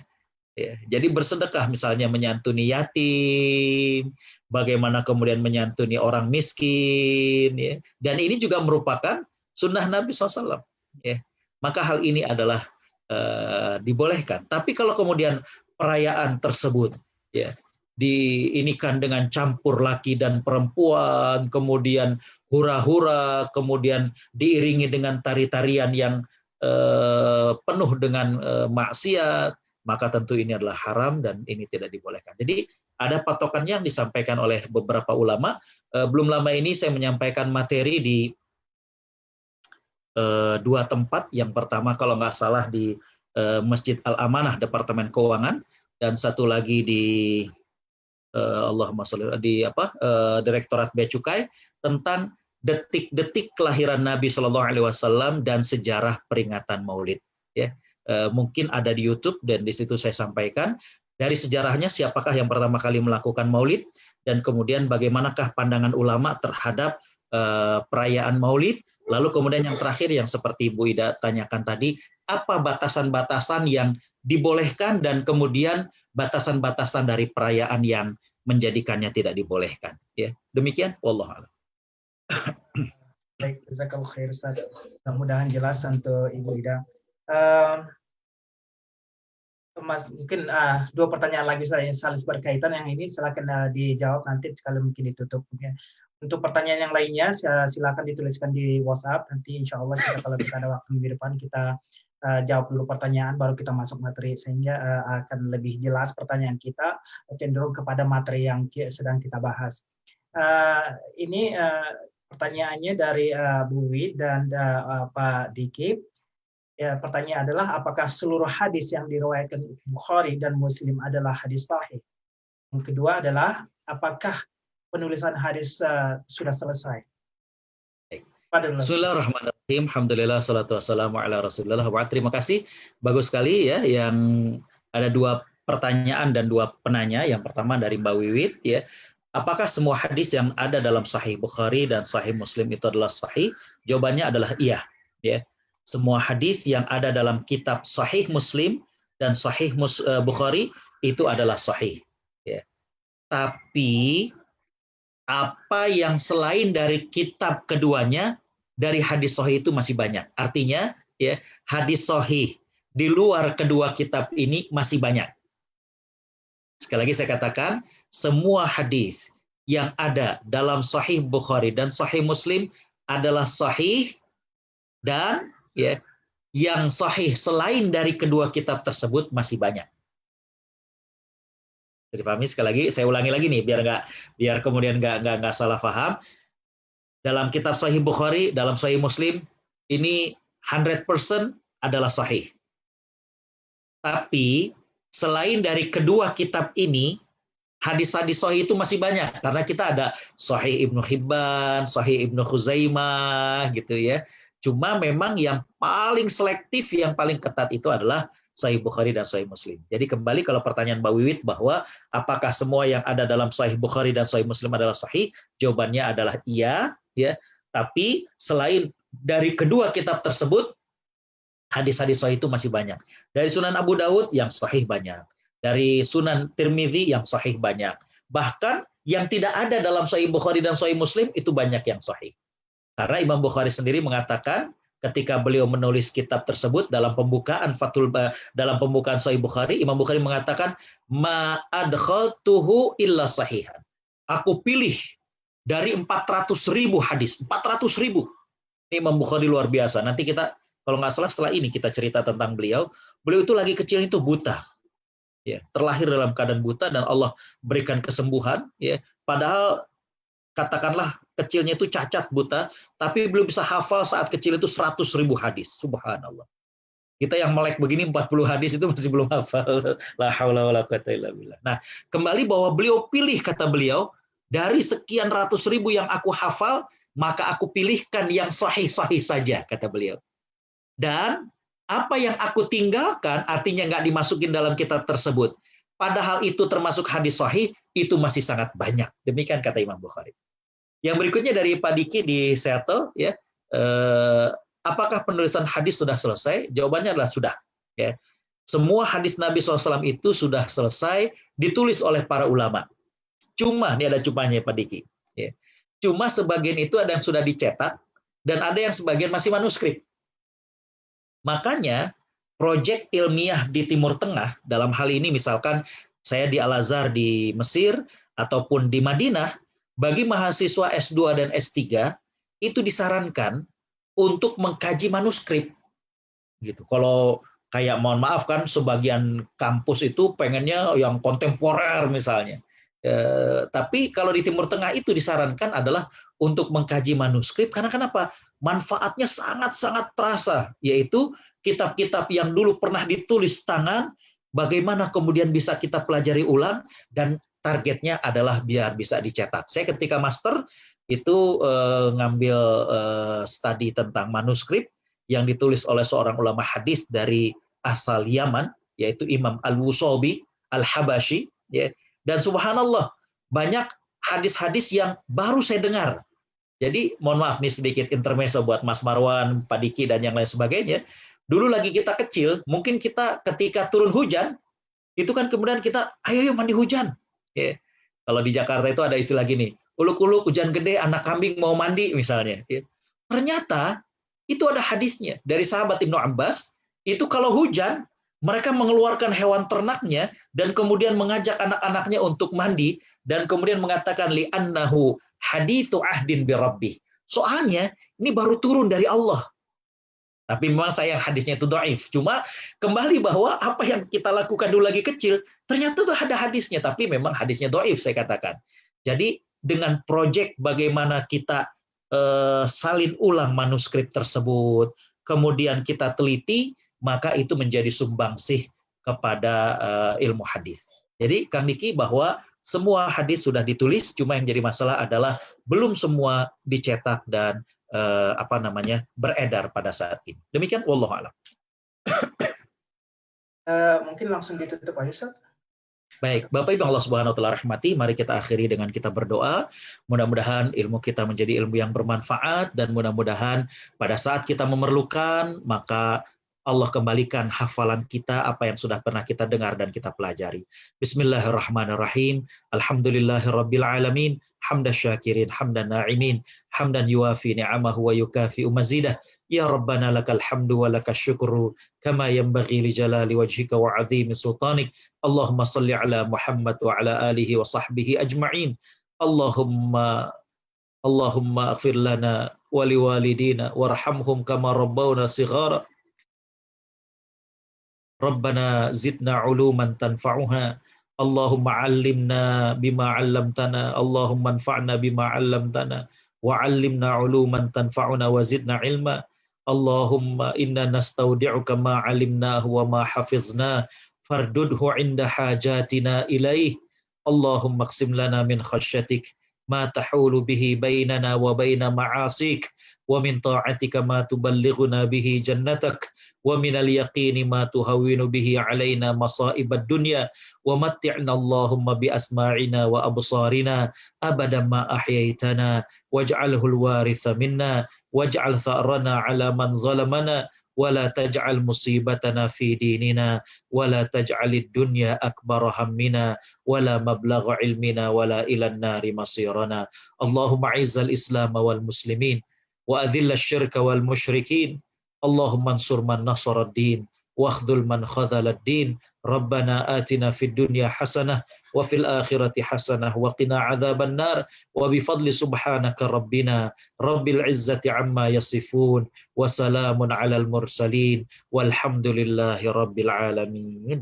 C: Ya, jadi bersedekah misalnya menyantuni yatim, bagaimana kemudian menyantuni orang miskin, ya. Dan ini juga merupakan sunnah Nabi SAW. Ya. Maka hal ini adalah dibolehkan. Tapi kalau kemudian perayaan tersebut, ya, diinikan dengan campur laki dan perempuan, kemudian hura-hura, kemudian diiringi dengan tari-tarian yang penuh dengan maksiat, maka tentu ini adalah haram dan ini tidak dibolehkan. Jadi ada patokannya yang disampaikan oleh beberapa ulama. Belum lama ini saya menyampaikan materi di dua tempat. Yang pertama kalau nggak salah di Masjid Al-Amanah Departemen Keuangan, dan satu lagi di Direktorat Bea Cukai, tentang detik-detik kelahiran Nabi Shallallahu Alaihi Wasallam dan sejarah peringatan Maulid. Ya, mungkin ada di YouTube dan di situ saya sampaikan dari sejarahnya siapakah yang pertama kali melakukan Maulid dan kemudian bagaimanakah pandangan ulama terhadap perayaan Maulid. Lalu kemudian yang terakhir yang seperti Bu Ida tanyakan tadi, apa batasan-batasan yang dibolehkan dan kemudian batasan-batasan dari perayaan yang menjadikannya tidak dibolehkan. Ya, demikian. Wallahu a'lam.
B: Baik, jazakallahu khair Ustaz. Mudah-mudahan jelas untuk Ibu Ida. Mas, mungkin dua pertanyaan lagi saya yang saling berkaitan, yang ini silakan dijawab nanti sekali mungkin ditutup. Ya. Untuk pertanyaan yang lainnya silakan dituliskan di WhatsApp, nanti insya Allah kita kalau kita ada waktu minggu depan kita jawab dulu pertanyaan baru kita masuk materi, sehingga akan lebih jelas pertanyaan kita cenderung kepada materi yang sedang kita bahas. Ini pertanyaannya dari Bu Wid dan Pak Diki. Ya, pertanyaan adalah apakah seluruh hadis yang diriwayatkan Bukhari dan Muslim adalah hadis sahih? Yang kedua adalah apakah penulisan hadis sudah selesai?
C: Bismillahirrahmanirrahim. Alhamdulillah, salatu wassalamu ala rasulillah. Terima kasih. Bagus sekali, ya, yang ada dua pertanyaan dan dua penanya. Yang pertama dari Mbak Wiwit, ya. Apakah semua hadis yang ada dalam Sahih Bukhari dan Sahih Muslim itu adalah sahih? Jawabannya adalah iya, ya. Semua hadis yang ada dalam kitab Sahih Muslim dan Sahih Bukhari itu adalah sahih, ya. Tapi apa yang selain dari kitab keduanya dari hadis sahih itu masih banyak. Artinya, ya, hadis sahih di luar kedua kitab ini masih banyak. Sekali lagi saya katakan, semua hadis yang ada dalam Sahih Bukhari dan Sahih Muslim adalah sahih, dan ya, yang sahih selain dari kedua kitab tersebut masih banyak. Jadi pahami, sekali lagi saya ulangi lagi nih biar kemudian nggak salah paham. Dalam kitab Sahih Bukhari, dalam Sahih Muslim ini 100% adalah sahih. Tapi selain dari kedua kitab ini, hadis-hadis sahih itu masih banyak, karena kita ada Sahih Ibnu Hibban, Sahih Ibnu Khuzaimah gitu ya. Cuma memang yang paling selektif, yang paling ketat itu adalah Sahih Bukhari dan Sahih Muslim. Jadi kembali kalau pertanyaan Mbak Wiwit bahwa apakah semua yang ada dalam Sahih Bukhari dan Sahih Muslim adalah sahih, jawabannya adalah iya, ya. Tapi selain dari kedua kitab tersebut, hadis-hadis sahih itu masih banyak. Dari Sunan Abu Daud yang sahih banyak. Dari Sunan Tirmidzi yang sahih banyak. Bahkan yang tidak ada dalam Sahih Bukhari dan Sahih Muslim itu banyak yang sahih. Karena Imam Bukhari sendiri mengatakan ketika beliau menulis kitab tersebut dalam pembukaan dalam pembukaan Sahih Bukhari, Imam Bukhari mengatakan ma adkhaltuhu illa sahihan. Aku pilih dari 400.000 hadis, 400.000. Ini Imam Bukhari luar biasa. Nanti kita, kalau nggak salah setelah ini kita cerita tentang beliau itu lagi kecil itu buta. Ya, terlahir dalam keadaan buta dan Allah berikan kesembuhan, ya. Padahal katakanlah kecilnya itu cacat buta, tapi belum bisa hafal saat kecil itu 100.000 hadis. Subhanallah. Kita yang melek begini 40 hadis itu masih belum hafal. La haula wala quwata illa billah. Nah, kembali bahwa beliau pilih, kata beliau, dari sekian ratus ribu yang aku hafal, maka aku pilihkan yang sahih-sahih saja, kata beliau. Dan apa yang aku tinggalkan artinya nggak dimasukin dalam kitab tersebut. Padahal itu termasuk hadis sahih, itu masih sangat banyak. Demikian kata Imam Bukhari. Yang berikutnya dari Pak Diki di Seattle, ya, apakah penulisan hadis sudah selesai? Jawabannya adalah sudah. Ya. Semua hadis Nabi SAW itu sudah selesai ditulis oleh para ulama. Cuma, ini ada cumanya Pak Diki. Ya. Cuma sebagian itu ada yang sudah dicetak, dan ada yang sebagian masih manuskrip. Makanya, proyek ilmiah di Timur Tengah, dalam hal ini misalkan saya di Al-Azhar di Mesir, ataupun di Madinah, bagi mahasiswa S2 dan S3, itu disarankan untuk mengkaji manuskrip. Gitu. Kalau kayak, mohon maaf kan, sebagian kampus itu pengennya yang kontemporer misalnya. Tapi kalau di Timur Tengah itu disarankan adalah untuk mengkaji manuskrip, karena kenapa? Manfaatnya sangat-sangat terasa, yaitu kitab-kitab yang dulu pernah ditulis tangan, bagaimana kemudian bisa kita pelajari ulang, dan targetnya adalah biar bisa dicetak. Saya ketika master itu ngambil studi tentang manuskrip yang ditulis oleh seorang ulama hadis dari asal Yaman, yaitu Imam Al-Wusabi Al-Habashi, ya. Dan subhanallah, banyak hadis-hadis yang baru saya dengar. Jadi, mohon maaf nih sedikit intermezzo buat Mas Marwan, Pak Diki, dan yang lain sebagainya. Dulu lagi kita kecil, mungkin kita ketika turun hujan, itu kan kemudian kita, ayo mandi hujan. Ya. Kalau di Jakarta itu ada istilah gini, uluk-uluk hujan gede, anak kambing mau mandi misalnya. Ya. Ternyata, itu ada hadisnya. Dari sahabat Ibnu Abbas, itu kalau hujan, mereka mengeluarkan hewan ternaknya dan kemudian mengajak anak-anaknya untuk mandi dan kemudian mengatakan li'annahu haditsu ahdin bi rabbih. Soalnya ini baru turun dari Allah. Tapi memang sayang hadisnya itu dhaif. Cuma kembali bahwa apa yang kita lakukan dulu lagi kecil, ternyata tuh ada hadisnya, tapi memang hadisnya dhaif saya katakan. Jadi dengan proyek bagaimana kita salin ulang manuskrip tersebut, kemudian kita teliti, maka itu menjadi sumbangsih kepada ilmu hadis. Jadi Kang Diki, bahwa semua hadis sudah ditulis, cuma yang jadi masalah adalah belum semua dicetak dan beredar pada saat ini. Demikian, wallahu a'lam.
B: Mungkin langsung ditutup aja, Ustaz.
C: Baik, Bapak Ibu Allah Subhanahu wa taala rahmati, mari kita akhiri dengan kita berdoa. Mudah-mudahan ilmu kita menjadi ilmu yang bermanfaat, dan mudah-mudahan pada saat kita memerlukan, maka Allah kembalikan hafalan kita apa yang sudah pernah kita dengar dan kita pelajari. Bismillahirrahmanirrahim. Alhamdulillahirabbil alamin. hamdan syakirin, hamdan na'imin, hamdan yuafi ni'amahu wa yukafi'u mazidah. Ya Rabbana lakal hamdu wa lakal syukru kama yanbaghi li jalali wajhika wa 'azimi sultanik. Allahumma salli ala Muhammad wa ala alihi wa sahbihi ajma'in. Allahumma aghfir lana wa liwalidina warhamhum kama rabbawna shighara. Rabbana zidna uluman tanfa'uha. Allahumma 'allimna bima 'allamtana. Allahumma anfa'na bima 'allamtana wa 'allimna uluman tanfa'una wa zidna ilma. Allahumma inna nastaudi'uka ma 'alimnahu wa ma hafizna fardudhu 'inda hajatina ilaih. Allahumma qsim lana min khasyatik ma tahulu bihi bainana wa baina ma'asik wa min ta'atika ma tuballighuna bihi jannatak wa minal yaqini ma tuhawwinu bihi alaina masaibad dunya wa matti'na Allahumma bi asma'ina wa absarina abadan ma ahyaitana waj'alhu al-waritha minna waj'al tha'rana 'ala man zalamana wa la taj'al musibatana fi dinina wa la taj'alid dunya akbara hammina wa la mablagha ilmina wa la ilan nari masirana. Allahumma 'izzal islam wal muslimin wa adhilla asy-syirka wal musyrikin. Allahumma ansur man nasara ad-din wa akhdhul man khadhala ad-din. Rabbana atina fid dunya hasanah wa fil akhirati hasanah wa qina adzaban nar wa bi fadli subhanaka rabbina rabbil izzati amma yasifun wa salamun alal mursalin walhamdulillahi rabbil alamin.